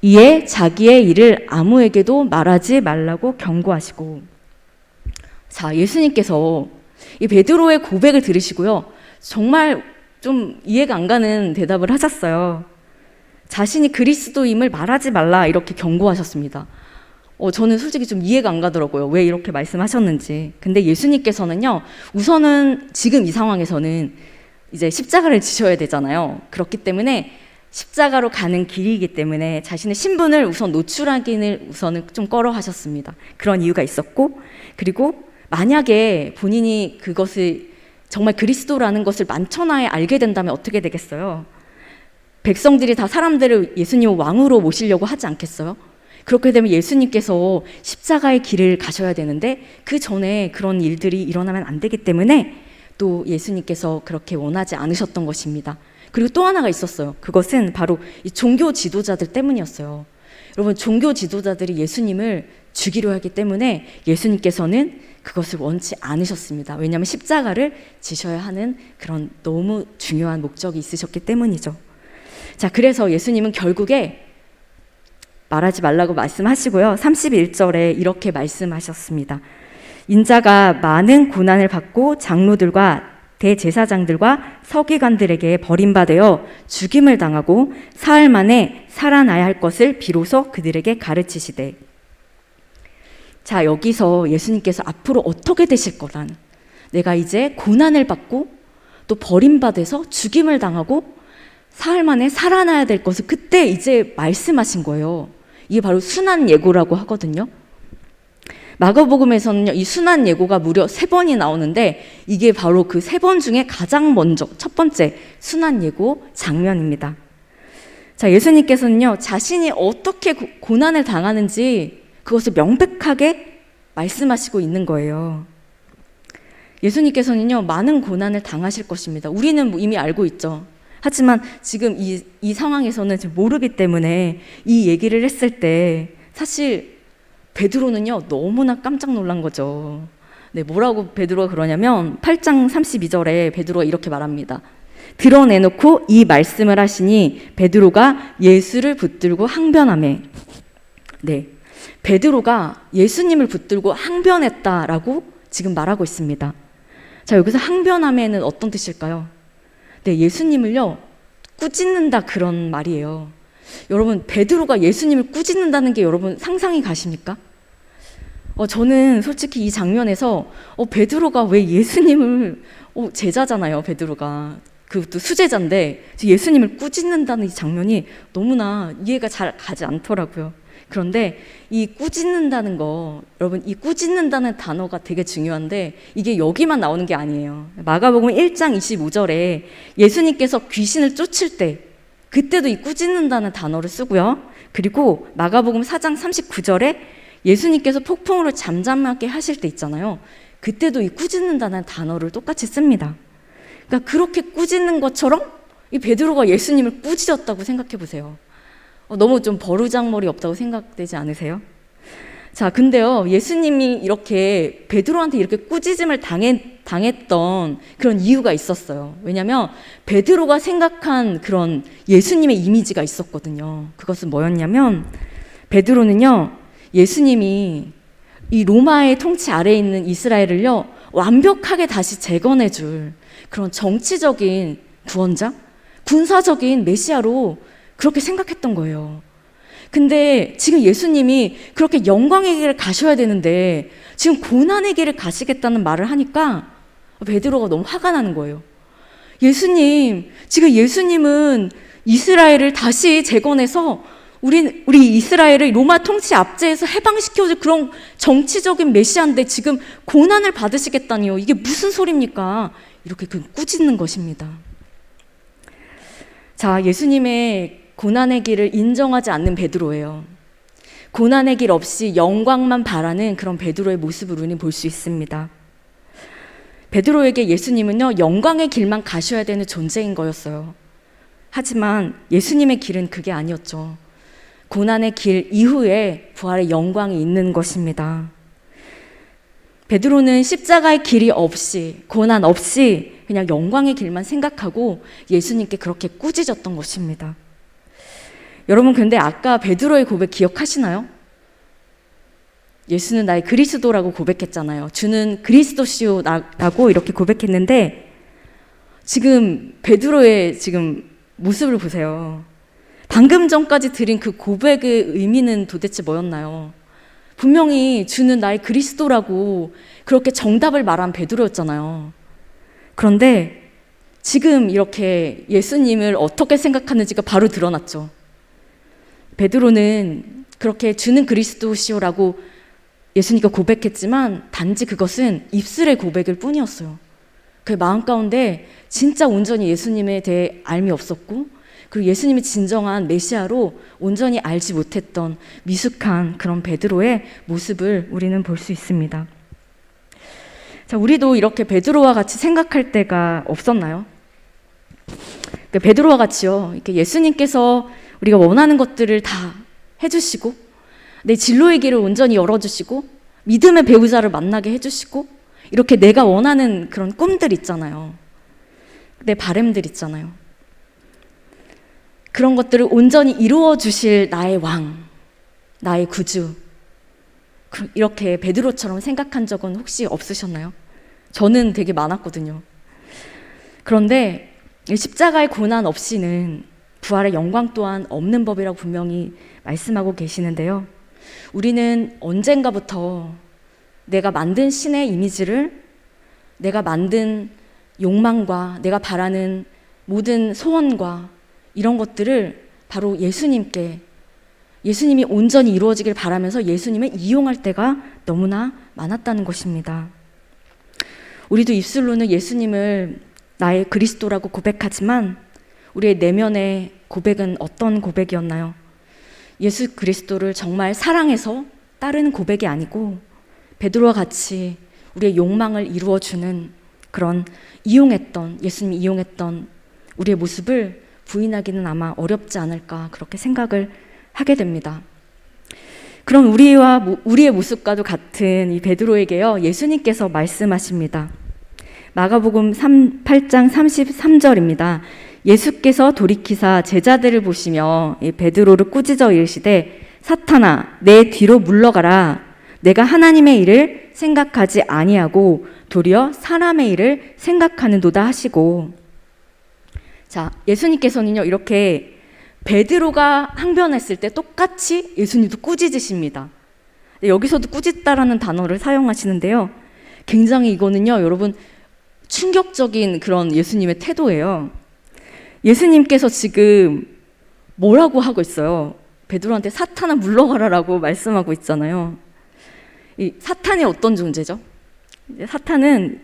이에 자기의 일을 아무에게도 말하지 말라고 경고하시고. 자, 예수님께서 이 베드로의 고백을 들으시고요, 정말 좀 이해가 안 가는 대답을 하셨어요. 자신이 그리스도임을 말하지 말라 이렇게 경고하셨습니다. 저는 솔직히 좀 이해가 안 가더라고요. 왜 이렇게 말씀하셨는지. 근데 예수님께서는요, 우선은 지금 이 상황에서는 이제 십자가를 지셔야 되잖아요. 그렇기 때문에 십자가로 가는 길이기 때문에 자신의 신분을 우선 노출하기는 우선은 좀 꺼려 하셨습니다. 그런 이유가 있었고, 그리고 만약에 본인이 그것을 정말 그리스도라는 것을 만천하에 알게 된다면 어떻게 되겠어요? 백성들이 다 사람들을 예수님을 왕으로 모시려고 하지 않겠어요? 그렇게 되면 예수님께서 십자가의 길을 가셔야 되는데 그 전에 그런 일들이 일어나면 안 되기 때문에 또 예수님께서 그렇게 원하지 않으셨던 것입니다. 그리고 또 하나가 있었어요. 그것은 바로 이 종교 지도자들 때문이었어요. 여러분, 종교 지도자들이 예수님을 죽이려 하기 때문에 예수님께서는 그것을 원치 않으셨습니다. 왜냐하면 십자가를 지셔야 하는 그런 너무 중요한 목적이 있으셨기 때문이죠. 자, 그래서 예수님은 결국에 말하지 말라고 말씀하시고요. 31절에 이렇게 말씀하셨습니다. 인자가 많은 고난을 받고 장로들과 대제사장들과 서기관들에게 버림받아 죽임을 당하고 사흘 만에 살아나야 할 것을 비로소 그들에게 가르치시되. 자, 여기서 예수님께서 앞으로 어떻게 되실 거란, 내가 이제 고난을 받고 또 버림받아서 죽임을 당하고 사흘 만에 살아나야 될 것을 그때 이제 말씀하신 거예요. 이게 바로 순환 예고라고 하거든요. 마가복음에서는요, 이 순환 예고가 무려 3번이 나오는데 이게 바로 그 3번 중에 가장 먼저 첫 번째 순환 예고 장면입니다. 자, 예수님께서는요, 자신이 어떻게 고난을 당하는지 그것을 명백하게 말씀하시고 있는 거예요. 예수님께서는요, 많은 고난을 당하실 것입니다. 우리는 뭐 이미 알고 있죠. 하지만 지금 이 상황에서는 지금 모르기 때문에 이 얘기를 했을 때 사실 베드로는요, 너무나 깜짝 놀란 거죠. 네, 뭐라고 베드로가 그러냐면 8장 32절에 베드로가 이렇게 말합니다. 드러내놓고 이 말씀을 하시니 베드로가 예수를 붙들고 항변하매. 네, 베드로가 예수님을 붙들고 항변했다라고 지금 말하고 있습니다. 자, 여기서 항변하매는 어떤 뜻일까요? 네, 예수님을요, 꾸짖는다 그런 말이에요. 여러분, 베드로가 예수님을 꾸짖는다는 게 여러분 상상이 가십니까? 저는 솔직히 이 장면에서 베드로가 왜 예수님을 제자잖아요. 베드로가 그것도 수제자인데 예수님을 꾸짖는다는 이 장면이 너무나 이해가 잘 가지 않더라고요. 그런데 이 꾸짖는다는 거, 여러분, 이 꾸짖는다는 단어가 되게 중요한데 이게 여기만 나오는 게 아니에요. 마가복음 1장 25절에 예수님께서 귀신을 쫓을 때 그때도 이 꾸짖는다는 단어를 쓰고요. 그리고 마가복음 4장 39절에 예수님께서 폭풍우를 잠잠하게 하실 때 있잖아요. 그때도 이 꾸짖는다는 단어를 똑같이 씁니다. 그러니까 그렇게 꾸짖는 것처럼 이 베드로가 예수님을 꾸짖었다고 생각해 보세요. 너무 좀 버르장머리 없다고 생각되지 않으세요? 자, 근데요, 예수님이 이렇게 베드로한테 이렇게 꾸짖음을 당했던 그런 이유가 있었어요. 왜냐하면 베드로가 생각한 그런 예수님의 이미지가 있었거든요. 그것은 뭐였냐면, 베드로는요, 예수님이 이 로마의 통치 아래에 있는 이스라엘을요, 완벽하게 다시 재건해줄 그런 정치적인 구원자, 군사적인 메시아로 그렇게 생각했던 거예요. 근데 지금 예수님이 그렇게 영광의 길을 가셔야 되는데 지금 고난의 길을 가시겠다는 말을 하니까 베드로가 너무 화가 나는 거예요. 예수님, 지금 예수님은 이스라엘을 다시 재건해서 우리 이스라엘을 로마 통치 압제에서 해방시켜줄 그런 정치적인 메시아인데 지금 고난을 받으시겠다니요. 이게 무슨 소리입니까? 이렇게 꾸짖는 것입니다. 자, 예수님의 고난의 길을 인정하지 않는 베드로예요. 고난의 길 없이 영광만 바라는 그런 베드로의 모습을 우리는 볼 수 있습니다. 베드로에게 예수님은요, 영광의 길만 가셔야 되는 존재인 거였어요. 하지만 예수님의 길은 그게 아니었죠. 고난의 길 이후에 부활의 영광이 있는 것입니다. 베드로는 십자가의 길이 없이, 고난 없이 그냥 영광의 길만 생각하고 예수님께 그렇게 꾸짖었던 것입니다. 여러분, 근데 아까 베드로의 고백 기억하시나요? 예수는 나의 그리스도라고 고백했잖아요. 주는 그리스도시오라고 이렇게 고백했는데, 지금 베드로의 지금 모습을 보세요. 방금 전까지 드린 그 고백의 의미는 도대체 뭐였나요? 분명히 주는 나의 그리스도라고 그렇게 정답을 말한 베드로였잖아요. 그런데 지금 이렇게 예수님을 어떻게 생각하는지가 바로 드러났죠. 베드로는 그렇게 주는 그리스도시오라고 예수님께 고백했지만 단지 그것은 입술의 고백일 뿐이었어요. 그 마음 가운데 진짜 온전히 예수님에 대해 알미 없었고, 그리고 예수님이 진정한 메시아로 온전히 알지 못했던 미숙한 그런 베드로의 모습을 우리는 볼 수 있습니다. 자, 우리도 이렇게 베드로와 같이 생각할 때가 없었나요? 베드로와 같이요, 이렇게 예수님께서 우리가 원하는 것들을 다 해주시고, 내 진로의 길을 온전히 열어주시고, 믿음의 배우자를 만나게 해주시고, 이렇게 내가 원하는 그런 꿈들 있잖아요. 내 바램들 있잖아요. 그런 것들을 온전히 이루어 주실 나의 왕, 나의 구주, 이렇게 베드로처럼 생각한 적은 혹시 없으셨나요? 저는 되게 많았거든요. 그런데 십자가의 고난 없이는 부활의 영광 또한 없는 법이라고 분명히 말씀하고 계시는데요. 우리는 언젠가부터 내가 만든 신의 이미지를, 내가 만든 욕망과 내가 바라는 모든 소원과 이런 것들을 바로 예수님께, 예수님이 온전히 이루어지길 바라면서 예수님을 이용할 때가 너무나 많았다는 것입니다. 우리도 입술로는 예수님을 나의 그리스도라고 고백하지만 우리의 내면의 고백은 어떤 고백이었나요? 예수 그리스도를 정말 사랑해서 따르는 고백이 아니고 베드로와 같이 우리의 욕망을 이루어주는 그런 예수님이 이용했던 우리의 모습을 부인하기는 아마 어렵지 않을까, 그렇게 생각을 하게 됩니다. 그럼 우리의 모습과도 같은 이 베드로에게요, 예수님께서 말씀하십니다. 마가복음 8장 33절입니다. 예수께서 돌이키사 제자들을 보시며 베드로를 꾸짖어 이르시되 사탄아 내 뒤로 물러가라. 내가 하나님의 일을 생각하지 아니하고 도리어 사람의 일을 생각하는도다 하시고, 자, 예수님께서는요 이렇게 베드로가 항변했을 때 똑같이 예수님도 꾸짖으십니다. 여기서도 꾸짖다라는 단어를 사용하시는데요, 굉장히 이거는요 여러분 충격적인 그런 예수님의 태도예요. 예수님께서 지금 뭐라고 하고 있어요? 베드로한테 사탄아 물러가라라고 말씀하고 있잖아요. 이 사탄이 어떤 존재죠? 사탄은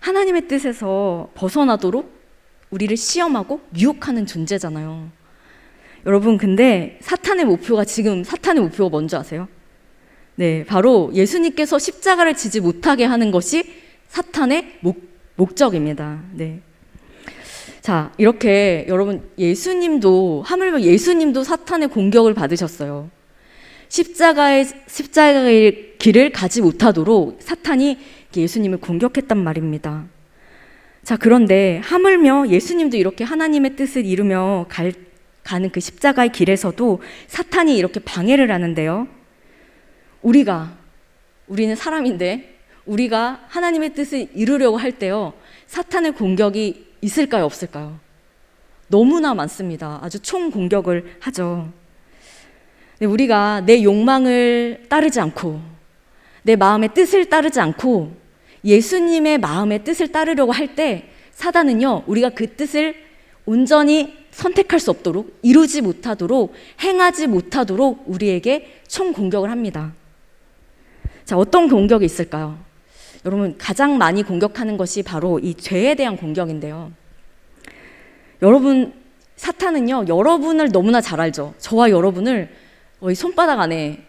하나님의 뜻에서 벗어나도록 우리를 시험하고 유혹하는 존재잖아요. 여러분, 근데 사탄의 목표가 뭔지 아세요? 네, 바로 예수님께서 십자가를 지지 못하게 하는 것이 사탄의 목적입니다. 네. 자, 이렇게 여러분 예수님도 하물며 예수님도 사탄의 공격을 받으셨어요. 십자가의 길을 가지 못하도록 사탄이 예수님을 공격했단 말입니다. 자, 그런데 하물며 예수님도 이렇게 하나님의 뜻을 이루며 가는 그 십자가의 길에서도 사탄이 이렇게 방해를 하는데요. 우리는 사람인데 우리가 하나님의 뜻을 이루려고 할 때요, 사탄의 공격이 있을까요, 없을까요? 너무나 많습니다. 아주 총공격을 하죠. 우리가 내 욕망을 따르지 않고 내 마음의 뜻을 따르지 않고 예수님의 마음의 뜻을 따르려고 할 때 사단은요, 우리가 그 뜻을 온전히 선택할 수 없도록, 이루지 못하도록, 행하지 못하도록 우리에게 총공격을 합니다. 자, 어떤 공격이 있을까요? 여러분, 가장 많이 공격하는 것이 바로 이 죄에 대한 공격인데요. 여러분, 사탄은요, 여러분을 너무나 잘 알죠. 저와 여러분을 거의 손바닥 안에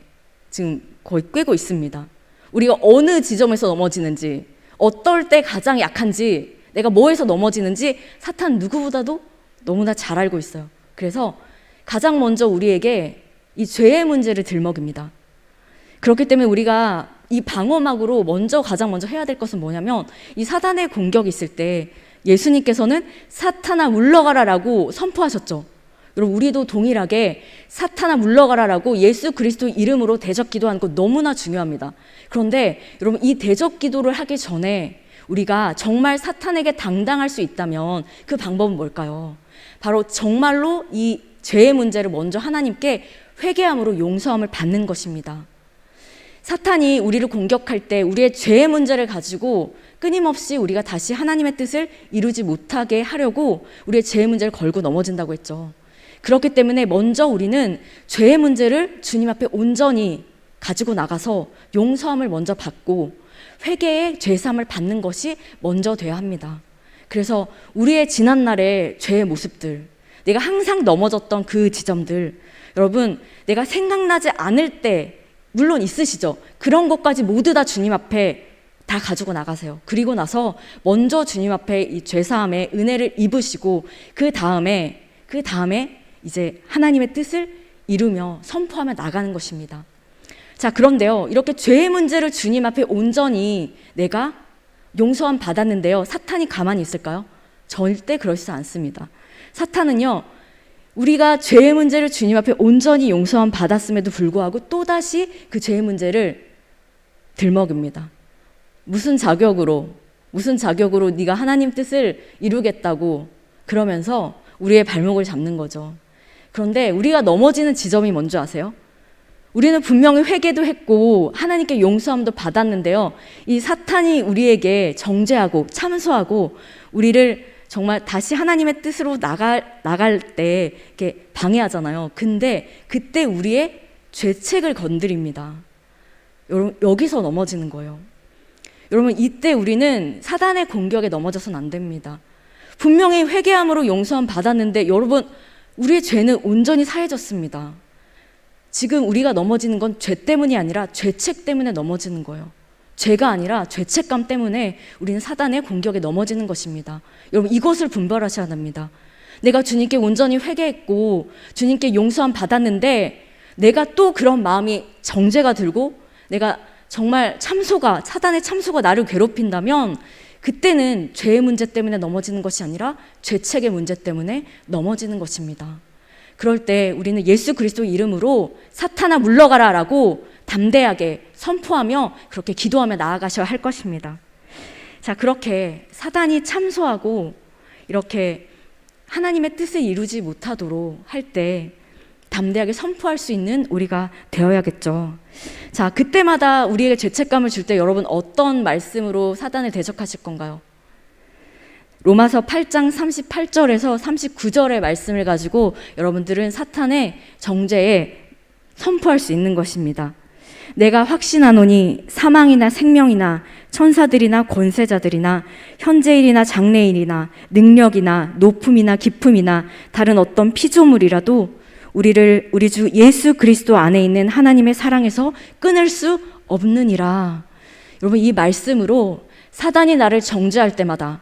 지금 거의 꿰고 있습니다. 우리가 어느 지점에서 넘어지는지, 어떨 때 가장 약한지, 내가 뭐에서 넘어지는지 사탄 누구보다도 너무나 잘 알고 있어요. 그래서 가장 먼저 우리에게 이 죄의 문제를 들먹입니다. 그렇기 때문에 우리가 이 방어막으로 가장 먼저 해야 될 것은 뭐냐면, 이 사단의 공격이 있을 때 예수님께서는 사탄아 물러가라라고 선포하셨죠. 여러분, 우리도 동일하게 사탄아 물러가라라고 예수 그리스도 이름으로 대적 기도하는 거 너무나 중요합니다. 그런데 여러분, 이 대적 기도를 하기 전에 우리가 정말 사탄에게 당당할 수 있다면 그 방법은 뭘까요? 바로 정말로 이 죄의 문제를 먼저 하나님께 회개함으로 용서함을 받는 것입니다. 사탄이 우리를 공격할 때 우리의 죄의 문제를 가지고 끊임없이 우리가 다시 하나님의 뜻을 이루지 못하게 하려고 우리의 죄의 문제를 걸고 넘어진다고 했죠. 그렇기 때문에 먼저 우리는 죄의 문제를 주님 앞에 온전히 가지고 나가서 용서함을 먼저 받고 회개의 죄사함을 받는 것이 먼저 돼야 합니다. 그래서 우리의 지난날의 죄의 모습들, 내가 항상 넘어졌던 그 지점들, 여러분, 내가 생각나지 않을 때 물론 있으시죠. 그런 것까지 모두 다 주님 앞에 다 가지고 나가세요. 그리고 나서 먼저 주님 앞에 이 죄사함의 은혜를 입으시고 그 다음에 이제 하나님의 뜻을 이루며 선포하며 나가는 것입니다. 자, 그런데요, 이렇게 죄의 문제를 주님 앞에 온전히 내가 용서함 받았는데요, 사탄이 가만히 있을까요? 절대 그렇지 않습니다. 사탄은요, 우리가 죄의 문제를 주님 앞에 온전히 용서함 받았음에도 불구하고 또다시 그 죄의 문제를 들먹입니다. 무슨 자격으로 네가 하나님 뜻을 이루겠다고 그러면서 우리의 발목을 잡는 거죠. 그런데 우리가 넘어지는 지점이 뭔지 아세요? 우리는 분명히 회개도 했고 하나님께 용서함도 받았는데요, 이 사탄이 우리에게 정죄하고 참소하고 우리를 정말 다시 하나님의 뜻으로 나갈 때 이렇게 방해하잖아요. 근데 그때 우리의 죄책을 건드립니다. 여러분, 여기서 넘어지는 거예요. 여러분, 이때 우리는 사단의 공격에 넘어져서는 안 됩니다. 분명히 회개함으로 용서함 받았는데 여러분, 우리의 죄는 온전히 사해졌습니다. 지금 우리가 넘어지는 건 죄 때문이 아니라 죄책 때문에 넘어지는 거예요. 죄가 아니라 죄책감 때문에 우리는 사단의 공격에 넘어지는 것입니다. 여러분, 이것을 분별하셔야 합니다. 내가 주님께 온전히 회개했고 주님께 용서함 받았는데 내가 또 그런 마음이 정죄가 들고 내가 정말 사단의 참소가 나를 괴롭힌다면 그때는 죄의 문제 때문에 넘어지는 것이 아니라 죄책의 문제 때문에 넘어지는 것입니다. 그럴 때 우리는 예수 그리스도 이름으로 사탄아 물러가라라고 담대하게 선포하며 그렇게 기도하며 나아가셔야 할 것입니다. 자, 그렇게 사단이 참소하고 이렇게 하나님의 뜻을 이루지 못하도록 할 때 담대하게 선포할 수 있는 우리가 되어야겠죠. 자, 그때마다 우리에게 죄책감을 줄 때 여러분 어떤 말씀으로 사단을 대적하실 건가요? 로마서 8장 38절에서 39절의 말씀을 가지고 여러분들은 사탄의 정죄에 선포할 수 있는 것입니다. 내가 확신하노니 사망이나 생명이나 천사들이나 권세자들이나 현재일이나 장래일이나 능력이나 높음이나 깊음이나 다른 어떤 피조물이라도 우리 주 예수 그리스도 안에 있는 하나님의 사랑에서 끊을 수 없느니라. 여러분, 이 말씀으로 사단이 나를 정죄할 때마다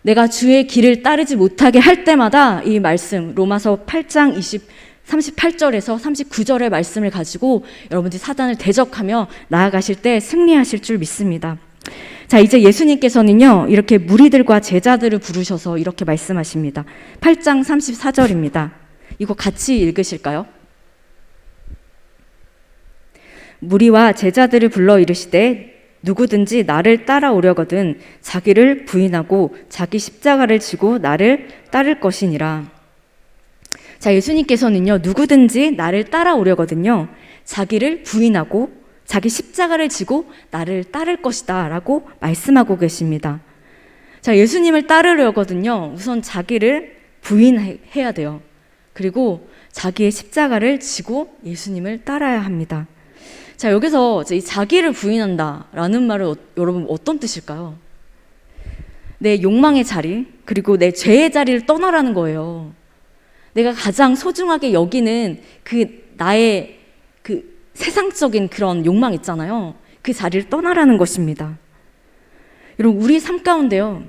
내가 주의 길을 따르지 못하게 할 때마다 이 말씀 로마서 8장 38절에서 39절의 말씀을 가지고 여러분들이 사단을 대적하며 나아가실 때 승리하실 줄 믿습니다. 자, 이제 예수님께서는요, 이렇게 무리들과 제자들을 부르셔서 이렇게 말씀하십니다. 8장 34절입니다. 이거 같이 읽으실까요? 무리와 제자들을 불러 이르시되 누구든지 나를 따라오려거든 자기를 부인하고 자기 십자가를 지고 나를 따를 것이니라. 자, 예수님께서는요, 누구든지 나를 따라오려거든요, 자기를 부인하고 자기 십자가를 지고 나를 따를 것이다 라고 말씀하고 계십니다. 자, 예수님을 따르려거든요, 우선 자기를 부인해야 돼요. 그리고 자기의 십자가를 지고 예수님을 따라야 합니다. 자, 여기서 이 자기를 부인한다 라는 말은 여러분 어떤 뜻일까요? 내 욕망의 자리, 그리고 내 죄의 자리를 떠나라는 거예요. 내가 가장 소중하게 여기는 나의 세상적인 그런 욕망 있잖아요. 그 자리를 떠나라는 것입니다. 여러분, 우리 삶 가운데요,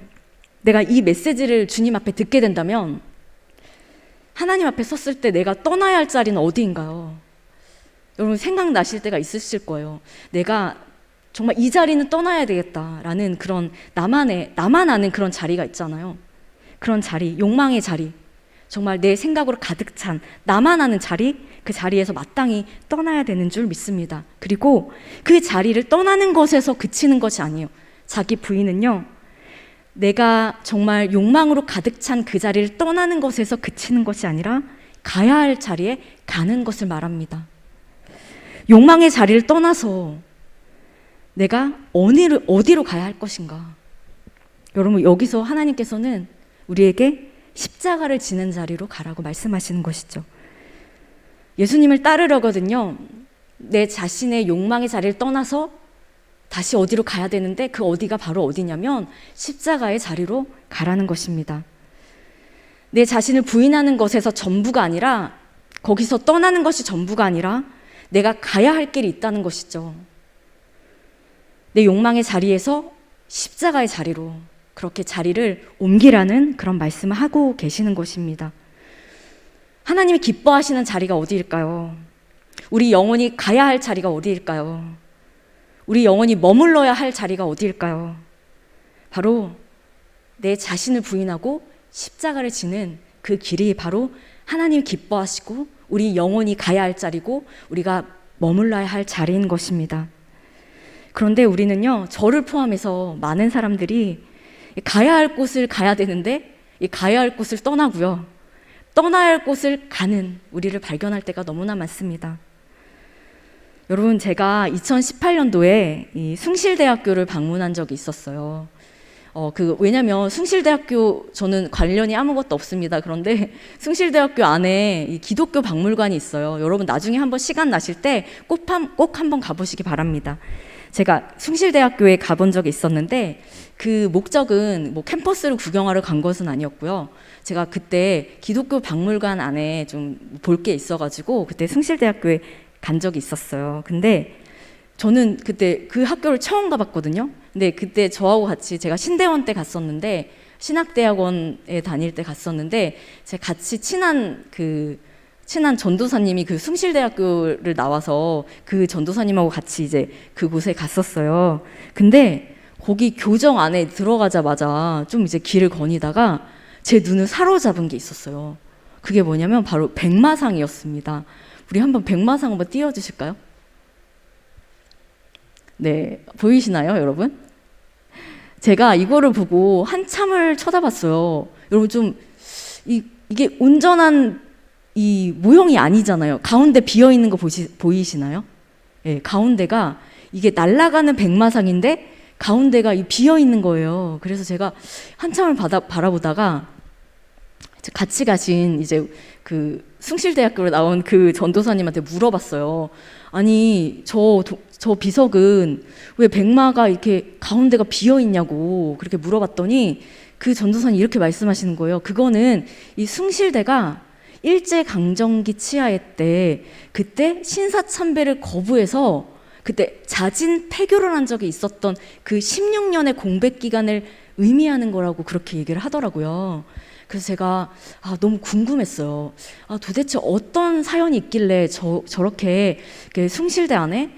내가 이 메시지를 주님 앞에 듣게 된다면 하나님 앞에 섰을 때 내가 떠나야 할 자리는 어디인가요? 여러분, 생각나실 때가 있으실 거예요. 내가 정말 이 자리는 떠나야 되겠다라는 그런 나만 아는 그런 자리가 있잖아요. 그런 자리, 욕망의 자리, 정말 내 생각으로 가득 찬 나만 아는 자리, 그 자리에서 마땅히 떠나야 되는 줄 믿습니다. 그리고 그 자리를 떠나는 것에서 그치는 것이 아니에요. 자기 부인은요, 내가 정말 욕망으로 가득 찬 그 자리를 떠나는 것에서 그치는 것이 아니라 가야 할 자리에 가는 것을 말합니다. 욕망의 자리를 떠나서 내가 어디로 가야 할 것인가? 여러분, 여기서 하나님께서는 우리에게 십자가를 지는 자리로 가라고 말씀하시는 것이죠. 예수님을 따르려거든요, 내 자신의 욕망의 자리를 떠나서 다시 어디로 가야 되는데 그 어디가 바로 어디냐면 십자가의 자리로 가라는 것입니다. 내 자신을 부인하는 것에서 전부가 아니라, 거기서 떠나는 것이 전부가 아니라 내가 가야 할 길이 있다는 것이죠. 내 욕망의 자리에서 십자가의 자리로 그렇게 자리를 옮기라는 그런 말씀을 하고 계시는 것입니다. 하나님이 기뻐하시는 자리가 어디일까요? 우리 영혼이 가야 할 자리가 어디일까요? 우리 영혼이 머물러야 할 자리가 어디일까요? 바로 내 자신을 부인하고 십자가를 지는 그 길이 바로 하나님이 기뻐하시고 우리 영혼이 가야 할 자리고 우리가 머물러야 할 자리인 것입니다. 그런데 우리는요, 저를 포함해서 많은 사람들이 가야 할 곳을 가야 되는데 이 가야 할 곳을 떠나고요, 떠나야 할 곳을 가는 우리를 발견할 때가 너무나 많습니다. 여러분, 제가 2018년도에 이 숭실대학교를 방문한 적이 있었어요. 왜냐면 숭실대학교, 저는 관련이 아무것도 없습니다. 그런데 숭실대학교 안에 이 기독교 박물관이 있어요. 여러분, 나중에 한번 시간 나실 때 꼭 한번 가보시기 바랍니다. 제가 숭실대학교에 가본 적이 있었는데 그 목적은 뭐 캠퍼스를 구경하러 간 것은 아니었고요. 제가 그때 기독교 박물관 안에 좀 볼 게 있어가지고 그때 숭실대학교에 간 적이 있었어요. 근데 저는 그때 그 학교를 처음 가봤거든요. 근데 그때 저하고 같이 제가 신대원 때 갔었는데, 신학대학원에 다닐 때 갔었는데, 제가 같이 친한 전도사님이 그 숭실대학교를 나와서 그 전도사님하고 같이 이제 그곳에 갔었어요. 근데 거기 교정 안에 들어가자마자 좀 이제 길을 거니다가 제 눈을 사로잡은 게 있었어요. 그게 뭐냐면 바로 백마상이었습니다. 우리 한번 백마상 한번 띄워주실까요? 네, 보이시나요, 여러분? 제가 이거를 보고 한참을 쳐다봤어요. 여러분, 좀 이게 온전한 이 모형이 아니잖아요. 가운데 비어 있는 거 보이시나요? 네, 가운데가 이게 날아가는 백마상인데 가운데가 비어 있는 거예요. 그래서 제가 한참을 바라보다가 같이 가신 이제 그 숭실대학교로 나온 그 전도사님한테 물어봤어요. 아니, 저 비석은 왜 백마가 이렇게 가운데가 비어 있냐고 그렇게 물어봤더니 그 전도사님이 이렇게 말씀하시는 거예요. 그거는 이 숭실대가 일제강점기 치하에 때 그때 신사참배를 거부해서 그때 자진 폐교를 한 적이 있었던 그 16년의 공백 기간을 의미하는 거라고 그렇게 얘기를 하더라고요. 그래서 제가 너무 궁금했어요. 도대체 어떤 사연이 있길래 저렇게 숭실대 안에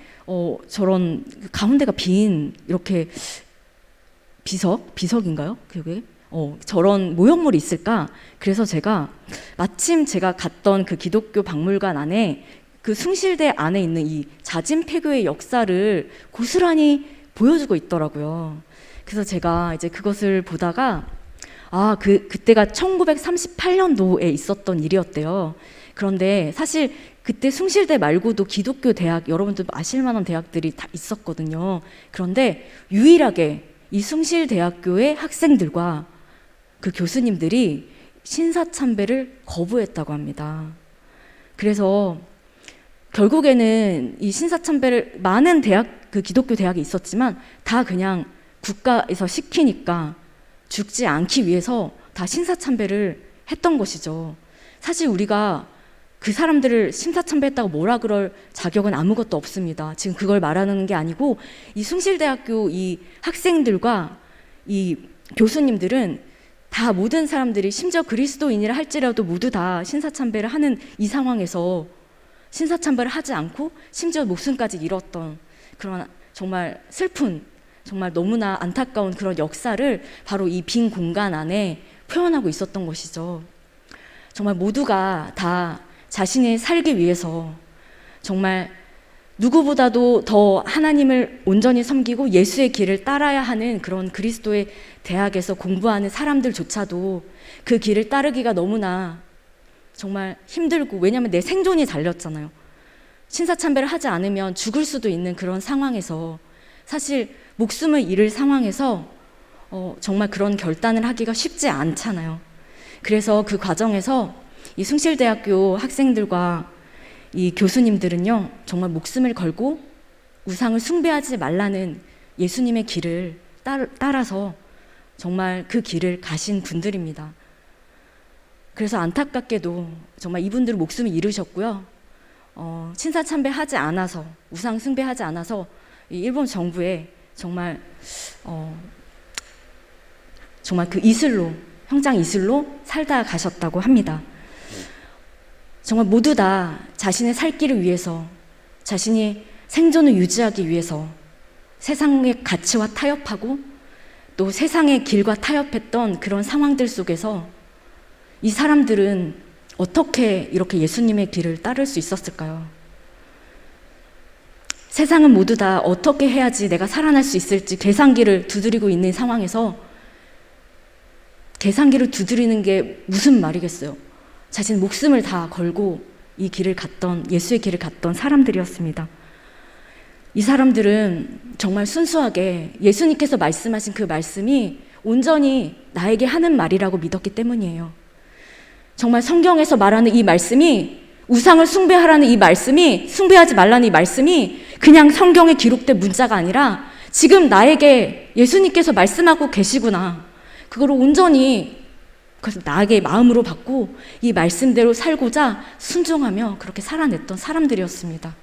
저런 가운데가 빈 이렇게 비석인가요? 그게 저런 모형물이 있을까? 그래서 제가 마침 제가 갔던 그 기독교 박물관 안에 그 숭실대 안에 있는 이 자진 폐교의 역사를 고스란히 보여주고 있더라고요. 그래서 제가 이제 그것을 보다가 그때가 1938년도에 있었던 일이었대요. 그런데 사실 그때 숭실대 말고도 기독교 대학, 여러분들 아실 만한 대학들이 다 있었거든요. 그런데 유일하게 이 숭실대학교의 학생들과 그 교수님들이 신사참배를 거부했다고 합니다. 그래서 결국에는 이 신사참배를 많은 그 기독교 대학이 있었지만 다 그냥 국가에서 시키니까 죽지 않기 위해서 다 신사참배를 했던 것이죠. 사실 우리가 그 사람들을 신사참배했다고 뭐라 그럴 자격은 아무것도 없습니다. 지금 그걸 말하는 게 아니고 이 숭실대학교 이 학생들과 이 교수님들은 다 모든 사람들이 심지어 그리스도인이라 할지라도 모두 다 신사참배를 하는 이 상황에서 신사참배를 하지 않고 심지어 목숨까지 잃었던 그런 정말 슬픈, 정말 너무나 안타까운 그런 역사를 바로 이 빈 공간 안에 표현하고 있었던 것이죠. 정말 모두가 다 자신이 살기 위해서 정말 누구보다도 더 하나님을 온전히 섬기고 예수의 길을 따라야 하는 그런 그리스도의 대학에서 공부하는 사람들조차도 그 길을 따르기가 너무나 정말 힘들고, 왜냐하면 내 생존이 달렸잖아요. 신사참배를 하지 않으면 죽을 수도 있는 그런 상황에서, 사실 목숨을 잃을 상황에서 정말 그런 결단을 하기가 쉽지 않잖아요. 그래서 그 과정에서 이 숭실대학교 학생들과 이 교수님들은요, 정말 목숨을 걸고 우상을 숭배하지 말라는 예수님의 길을 따라서 정말 그 길을 가신 분들입니다. 그래서 안타깝게도 정말 이분들은 목숨을 잃으셨고요. 신사참배하지 않아서, 우상 숭배하지 않아서 이 일본 정부에 정말 그 이슬로, 형장 이슬로 살다 가셨다고 합니다. 정말 모두 다 자신의 살 길을 위해서, 자신이 생존을 유지하기 위해서 세상의 가치와 타협하고 또 세상의 길과 타협했던 그런 상황들 속에서 이 사람들은 어떻게 이렇게 예수님의 길을 따를 수 있었을까요? 세상은 모두 다 어떻게 해야지 내가 살아날 수 있을지 계산기를 두드리고 있는 상황에서, 계산기를 두드리는 게 무슨 말이겠어요? 자신 목숨을 다 걸고 이 길을 갔던, 예수의 길을 갔던 사람들이었습니다. 이 사람들은 정말 순수하게 예수님께서 말씀하신 그 말씀이 온전히 나에게 하는 말이라고 믿었기 때문이에요. 정말 성경에서 말하는 이 말씀이, 우상을 숭배하라는 이 말씀이, 숭배하지 말라는 이 말씀이 그냥 성경에 기록된 문자가 아니라 지금 나에게 예수님께서 말씀하고 계시구나, 그걸 온전히 그래서 나에게 마음으로 받고 이 말씀대로 살고자 순종하며 그렇게 살아냈던 사람들이었습니다.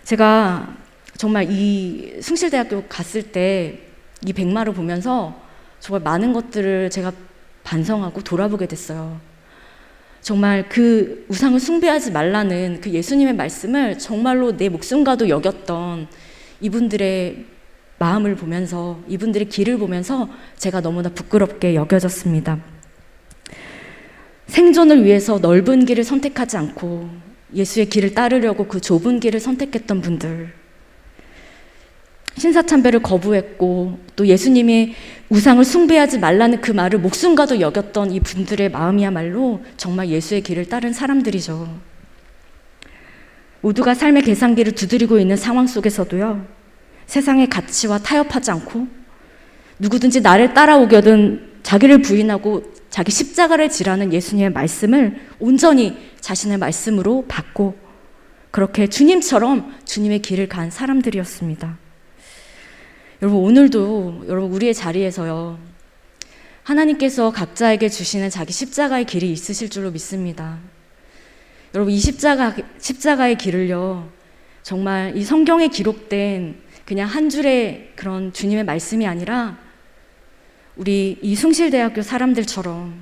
제가 정말 이 숭실대학교 갔을 때 이 백마를 보면서 정말 많은 것들을 제가 반성하고 돌아보게 됐어요. 정말 그 우상을 숭배하지 말라는 그 예수님의 말씀을 정말로 내 목숨과도 여겼던 이분들의 마음을 보면서, 이분들의 길을 보면서 제가 너무나 부끄럽게 여겨졌습니다. 생존을 위해서 넓은 길을 선택하지 않고 예수의 길을 따르려고 그 좁은 길을 선택했던 분들, 신사참배를 거부했고 또 예수님이 우상을 숭배하지 말라는 그 말을 목숨과도 여겼던 이 분들의 마음이야말로 정말 예수의 길을 따른 사람들이죠. 모두가 삶의 계산기를 두드리고 있는 상황 속에서도요, 세상의 가치와 타협하지 않고 누구든지 나를 따라오거든 자기를 부인하고 자기 십자가를 지라는 예수님의 말씀을 온전히 자신의 말씀으로 받고 그렇게 주님처럼 주님의 길을 간 사람들이었습니다. 여러분, 오늘도 여러분 우리의 자리에서요, 하나님께서 각자에게 주시는 자기 십자가의 길이 있으실 줄로 믿습니다. 여러분, 이 십자가의 길을요, 정말 이 성경에 기록된 그냥 한 줄의 그런 주님의 말씀이 아니라 우리 이 숭실대학교 사람들처럼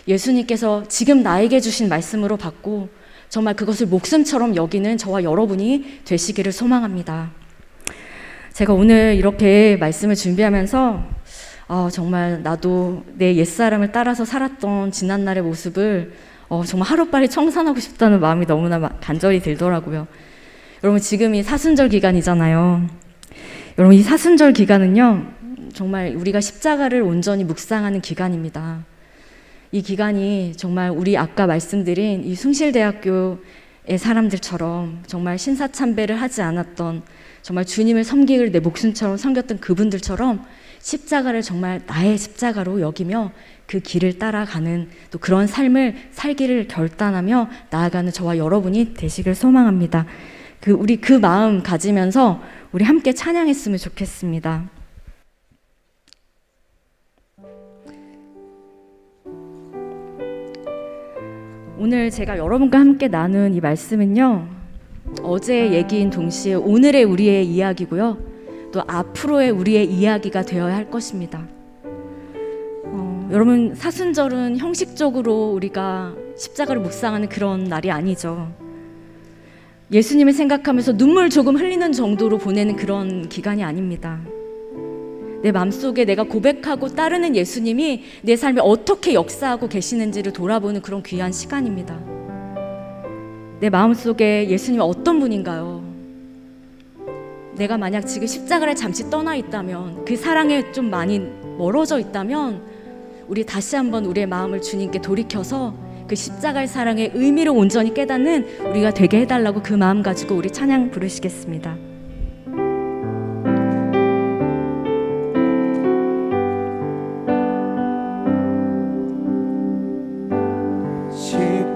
예수님께서 지금 나에게 주신 말씀으로 받고 정말 그것을 목숨처럼 여기는 저와 여러분이 되시기를 소망합니다. 제가 오늘 이렇게 말씀을 준비하면서 정말 나도 내 옛사람을 따라서 살았던 지난날의 모습을 정말 하루빨리 청산하고 싶다는 마음이 너무나 간절히 들더라고요. 여러분, 지금이 사순절 기간이잖아요. 여러분, 이 사순절 기간은요, 정말 우리가 십자가를 온전히 묵상하는 기간입니다. 이 기간이 정말 우리 아까 말씀드린 이 숭실대학교의 사람들처럼 정말 신사참배를 하지 않았던, 정말 주님을 섬기기를 내 목숨처럼 섬겼던 그분들처럼 십자가를 정말 나의 십자가로 여기며 그 길을 따라가는 또 그런 삶을 살기를 결단하며 나아가는 저와 여러분이 되시길 소망합니다. 우리 그 마음 가지면서 우리 함께 찬양했으면 좋겠습니다. 오늘 제가 여러분과 함께 나눈 이 말씀은요, 어제의 얘기인 동시에 오늘의 우리의 이야기고요, 또 앞으로의 우리의 이야기가 되어야 할 것입니다. 여러분, 사순절은 형식적으로 우리가 십자가를 묵상하는 그런 날이 아니죠. 예수님을 생각하면서 눈물 조금 흘리는 정도로 보내는 그런 기간이 아닙니다. 내 마음속에 내가 고백하고 따르는 예수님이 내 삶에 어떻게 역사하고 계시는지를 돌아보는 그런 귀한 시간입니다. 내 마음속에 예수님이 어떤 분인가요? 내가 만약 지금 십자가를 잠시 떠나 있다면, 그 사랑에 좀 많이 멀어져 있다면, 우리 다시 한번 우리의 마음을 주님께 돌이켜서 그 십자가의 사랑의 의미를 온전히 깨닫는 우리가 되게 해달라고 그 마음 가지고 우리 찬양 부르시겠습니다.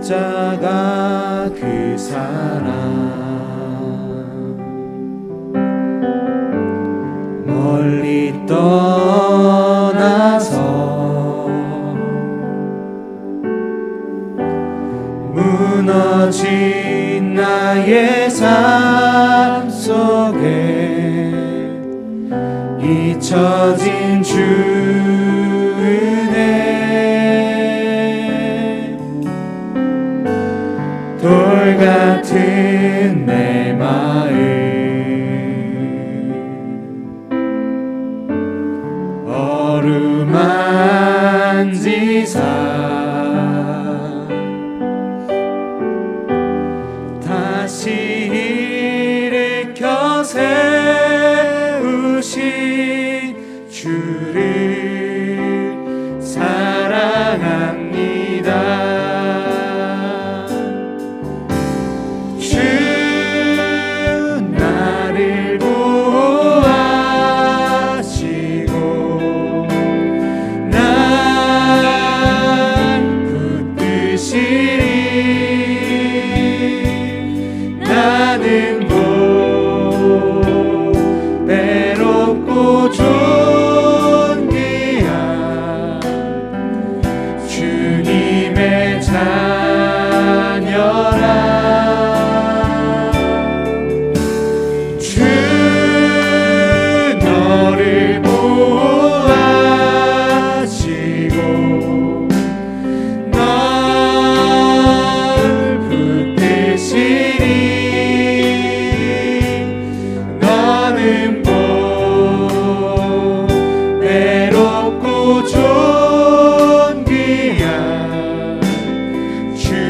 십자가 그 사랑 멀리 떠나서 무너진 나의 삶 속에 잊혀진 주 은혜, 돌 같은 내 마음 어루만지사 다시 일으켜 세우신 주를 사랑합니다. 주 나를 보호하시고 날 붙드시리. 나는 못 외롭고 존귀한 주님의 자녀라. 주 너를 보호하시고 널 붙드시리. 너는 못 외롭고 존귀한 주의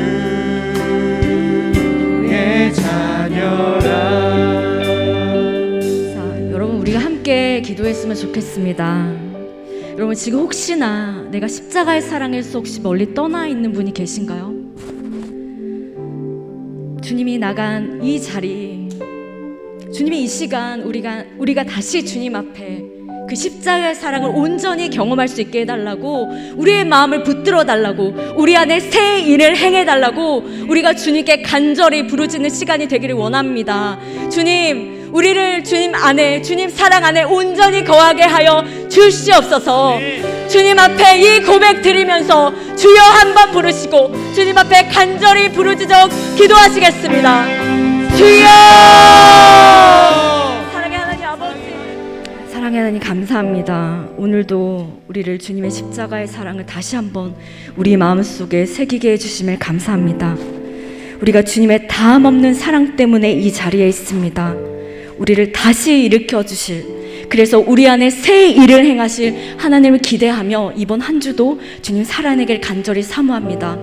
자녀라. 자, 여러분, 우리가 함께 기도했으면 좋겠습니다. 여러분, 지금 혹시나 내가 십자가의 사랑에서 혹시 멀리 떠나 있는 분이 계신가요? 주님이 나간 이 자리, 주님이 이 시간 우리가 다시 주님 앞에 그 십자가의 사랑을 온전히 경험할 수 있게 해달라고, 우리의 마음을 붙들어 달라고, 우리 안에 새 일을 행해달라고 우리가 주님께 간절히 부르짖는 시간이 되기를 원합니다. 주님, 우리를 주님 안에, 주님 사랑 안에 온전히 거하게 하여 주시옵소서. 주님 앞에 이 고백 드리면서 주여 한번 부르시고 주님 앞에 간절히 부르짖어 기도하시겠습니다. 주여! 사랑의 하나님 아버지, 사랑의 사랑의 하나님 감사합니다. 오늘도 우리를 주님의 십자가의 사랑을 다시 한번 우리 마음속에 새기게 해주심을 감사합니다. 우리가 주님의 다음 없는 사랑 때문에 이 자리에 있습니다. 우리를 다시 일으켜 주실, 그래서 우리 안에 새 일을 행하실 하나님을 기대하며 이번 한 주도 주님 살아내길 간절히 사모합니다.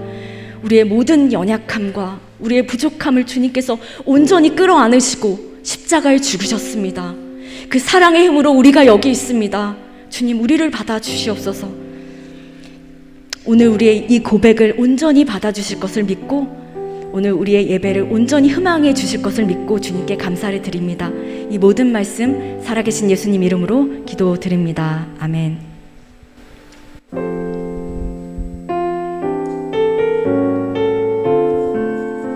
우리의 모든 연약함과 우리의 부족함을 주님께서 온전히 끌어안으시고 십자가에 죽으셨습니다. 그 사랑의 힘으로 우리가 여기 있습니다. 주님, 우리를 받아주시옵소서. 오늘 우리의 이 고백을 온전히 받아주실 것을 믿고, 오늘 우리의 예배를 온전히 희망해 주실 것을 믿고 주님께 감사를 드립니다. 이 모든 말씀 살아계신 예수님 이름으로 기도드립니다. 아멘.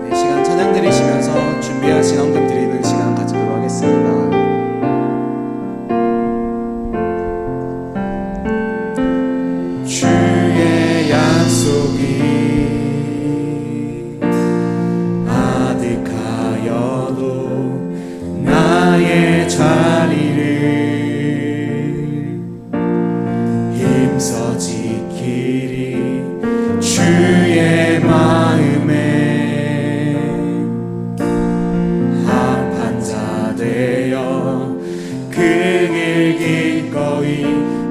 네, 시간 찬양 드리시면서 준비하신 헌금 드리는 시간 가지도록 하겠습니다. 주의 약속이 아득하여도 나의 자리를 힘써 지키리. 주의 마음에 합한 자 되어 그 길 기꺼이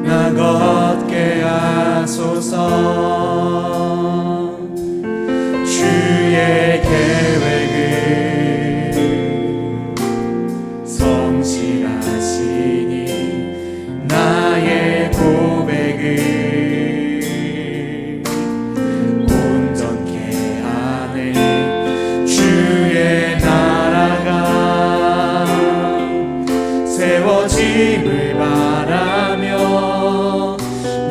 나 걷게 하소서. 주의 계획을 성실하시니 나의 고백을 온전케 하네. 주의 나라가 세워짐을 바라며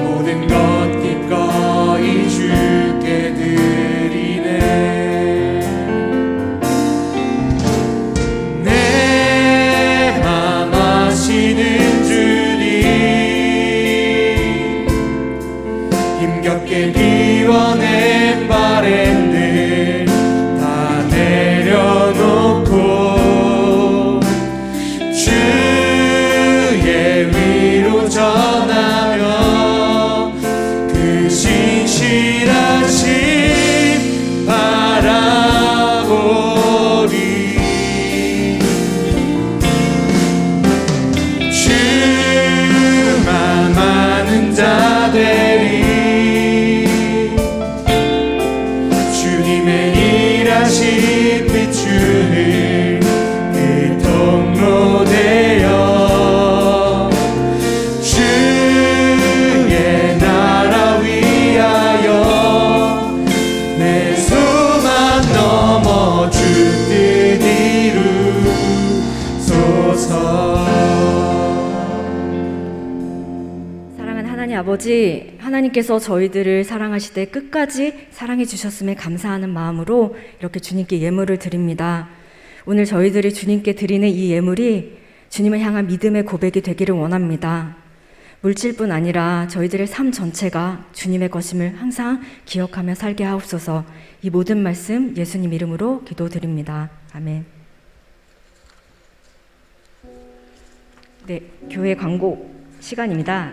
모든 것 기꺼이 주께 드리네. 내 맘 아시는 주님, 힘겹게 비워낸 바램들 다 내려놓고 주의 위로 전하며 그 신실하심 바라보리. 주만 아는 자 되리. 주님의 일하심 비추는 그 통로 되어 주의 나라 위하여 내 소망 넘어 주 뜻 이루소서. 사랑하는 하나님 아버지, 하나님께서 저희들을 사랑하시되 끝까지 사랑해 주셨음에 감사하는 마음으로 이렇게 주님께 예물을 드립니다. 오늘 저희들이 주님께 드리는 이 예물이 주님을 향한 믿음의 고백이 되기를 원합니다. 물질뿐 아니라 저희들의 삶 전체가 주님의 것임을 항상 기억하며 살게 하옵소서. 이 모든 말씀 예수님 이름으로 기도드립니다. 아멘. 네, 교회 광고 시간입니다.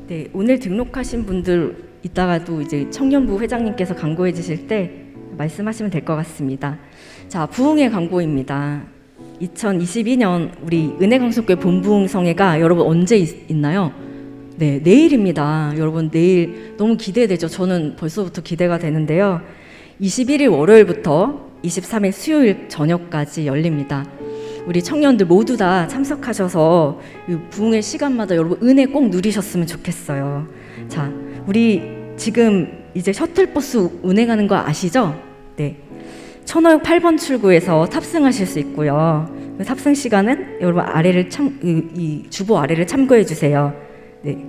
네, 오늘 등록하신 분들 이따가도 이제 청년부 회장님께서 광고해 주실 때 말씀하시면 될 것 같습니다. 자, 부흥회 광고입니다. 2022년 우리 은혜강속교회 본부흥성회가 여러분 언제 있나요? 네, 내일입니다. 여러분 내일 너무 기대되죠? 저는 벌써부터 기대가 되는데요. 21일 월요일부터 23일 수요일 저녁까지 열립니다. 우리 청년들 모두 다 참석하셔서 이 부흥회 시간마다 여러분 은혜 꼭 누리셨으면 좋겠어요. 자, 우리 지금 이제 셔틀버스 운행하는 거 아시죠? 네. 천호역 8번 출구에서 탑승하실 수 있고요. 탑승 시간은 여러분 아래를 이 주보 아래를 참고해 주세요. 네.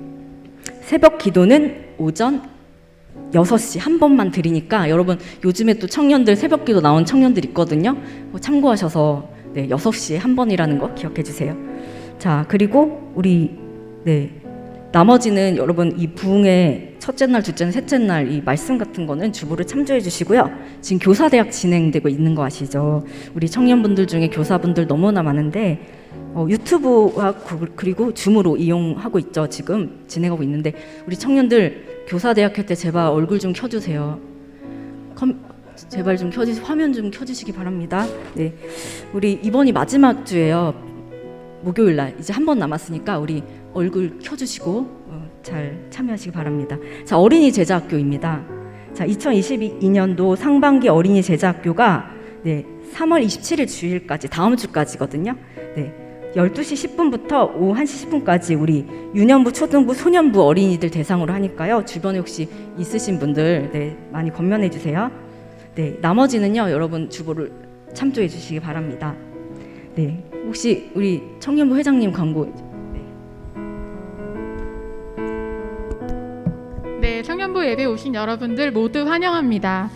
새벽 기도는 오전 6시 한 번만 드리니까 여러분 요즘에 또 청년들 새벽 기도 나온 청년들 있거든요. 참고하셔서 네, 6시에 한 번이라는 거 기억해 주세요. 자, 그리고 우리 나머지는 여러분 이 부흥회 첫째 날, 둘째 날, 셋째 날 이 말씀 같은 거는 주보를 참조해 주시고요. 지금 교사대학 진행되고 있는 거 아시죠? 우리 청년분들 중에 교사분들 너무나 많은데 유튜브와 그리고 줌으로 이용하고 있죠. 지금 진행하고 있는데 우리 청년들 교사대학 할 때 제발 얼굴 좀 켜주세요. 제발 좀 화면 좀 켜주시기 바랍니다. 네, 우리 이번이 마지막 주예요. 목요일 날 이제 한 번 남았으니까 우리 얼굴 켜주시고 잘 참여하시기 바랍니다. 자, 어린이 제자학교입니다. 자, 2022년도 상반기 어린이 제자학교가 3월 27일 주일까지 다음 주까지거든요. 12시 10분부터 오후 1시 10분까지 우리 유년부, 초등부, 소년부 어린이들 대상으로 하니까요. 주변에 혹시 있으신 분들 많이 건면해 주세요. 나머지는요, 여러분 주보를 참조해 주시기 바랍니다. 혹시 우리 청년부 회장님 광고. 네, 청년부 예배 오신 여러분들 모두 환영합니다.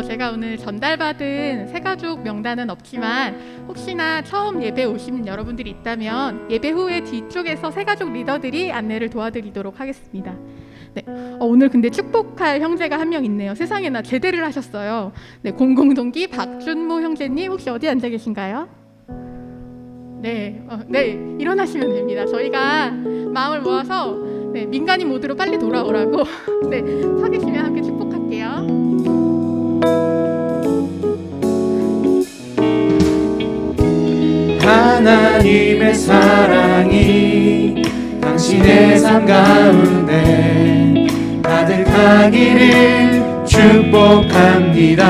제가 오늘 전달받은 새가족 명단은 없지만 혹시나 처음 예배 오신 여러분들이 있다면 예배 후에 뒤쪽에서 새가족 리더들이 안내를 도와드리도록 하겠습니다. 네, 오늘 근데 축복할 형제가 한 명 있네요. 세상에나 제대를 하셨어요. 네, 공공동기 박준모 형제님 혹시 어디 앉아 계신가요? 네, 일어나시면 됩니다. 저희가 마음을 모아서 민간인 모드로 빨리 돌아오라고 서 계시면 함께 축복할게요. 하나님의 사랑이 당신의 삶 가운데 가득하기를 축복합니다.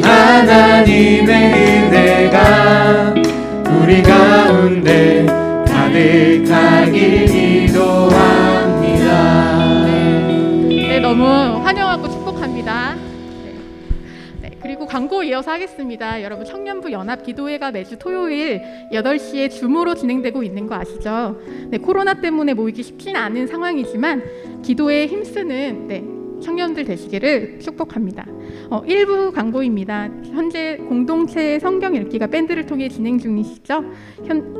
하나님의 은혜가 우리 가운데 가득하길 기도합니다. 네, 너무 환영하고 축복합니다. 그리고 광고 이어서 하겠습니다. 여러분, 청년부 연합 기도회가 매주 토요일 8시에 줌으로 진행되고 있는 거 아시죠? 코로나 때문에 모이기 쉽지는 않은 상황이지만 기도에 힘쓰는 청년들 되시기를 축복합니다. 1부 광고입니다. 현재 공동체 성경 읽기가 밴드를 통해 진행 중이시죠?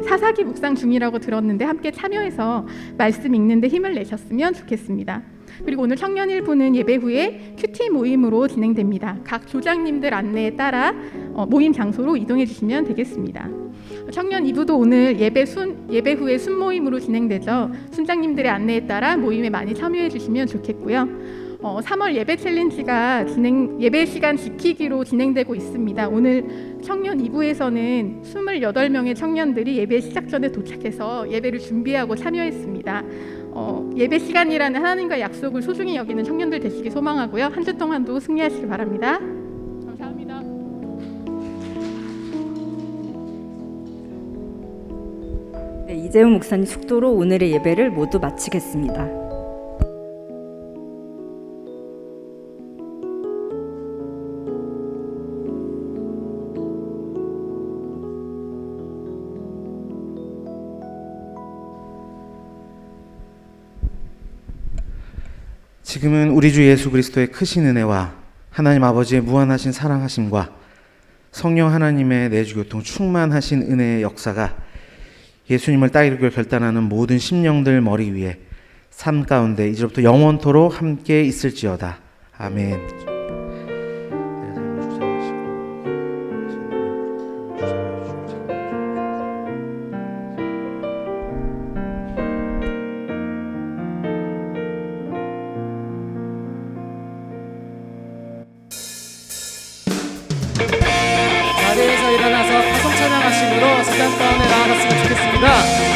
사사기 묵상 중이라고 들었는데 함께 참여해서 말씀 읽는 데 힘을 내셨으면 좋겠습니다. 그리고 오늘 청년 1부는 예배 후에 큐티 모임으로 진행됩니다. 각 조장님들 안내에 따라 모임 장소로 이동해 주시면 되겠습니다. 청년 2부도 오늘 예배 후에 순모임으로 진행되죠. 순장님들의 안내에 따라 모임에 많이 참여해 주시면 좋겠고요. 3월 예배 챌린지가 예배 시간 지키기로 진행되고 있습니다. 오늘 청년 2부에서는 28명의 청년들이 예배 시작 전에 도착해서 예배를 준비하고 참여했습니다. 예배 시간이라는 하나님과의 약속을 소중히 여기는 청년들 되시기 소망하고요. 한 주 동안도 승리하시기 바랍니다. 감사합니다. 이재훈 목사님 축도로 오늘의 예배를 모두 마치겠습니다. 지금은 우리 주 예수 그리스도의 크신 은혜와 하나님 아버지의 무한하신 사랑하심과 성령 하나님의 내주교통 충만하신 은혜의 역사가 예수님을 따르기를 결단하는 모든 심령들 머리 위에 삶 가운데 이제부터 영원토록 함께 있을지어다. 아멘. 자리에서 일어나서 파송 찬양하심으로 시간 가운데 나아갔으면 좋겠습니다.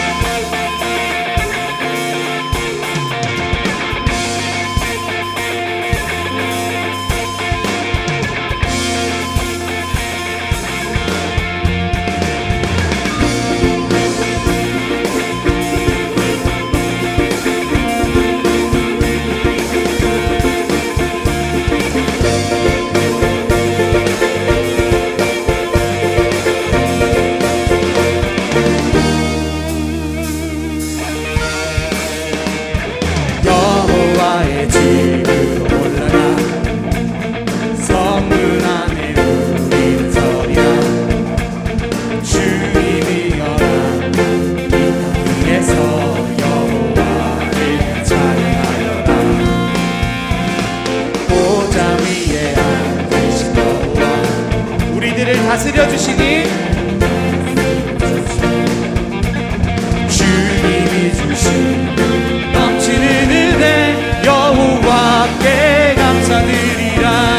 다스려 주시니 주님이 주신 넘치는 은혜 여호와께 감사드리라.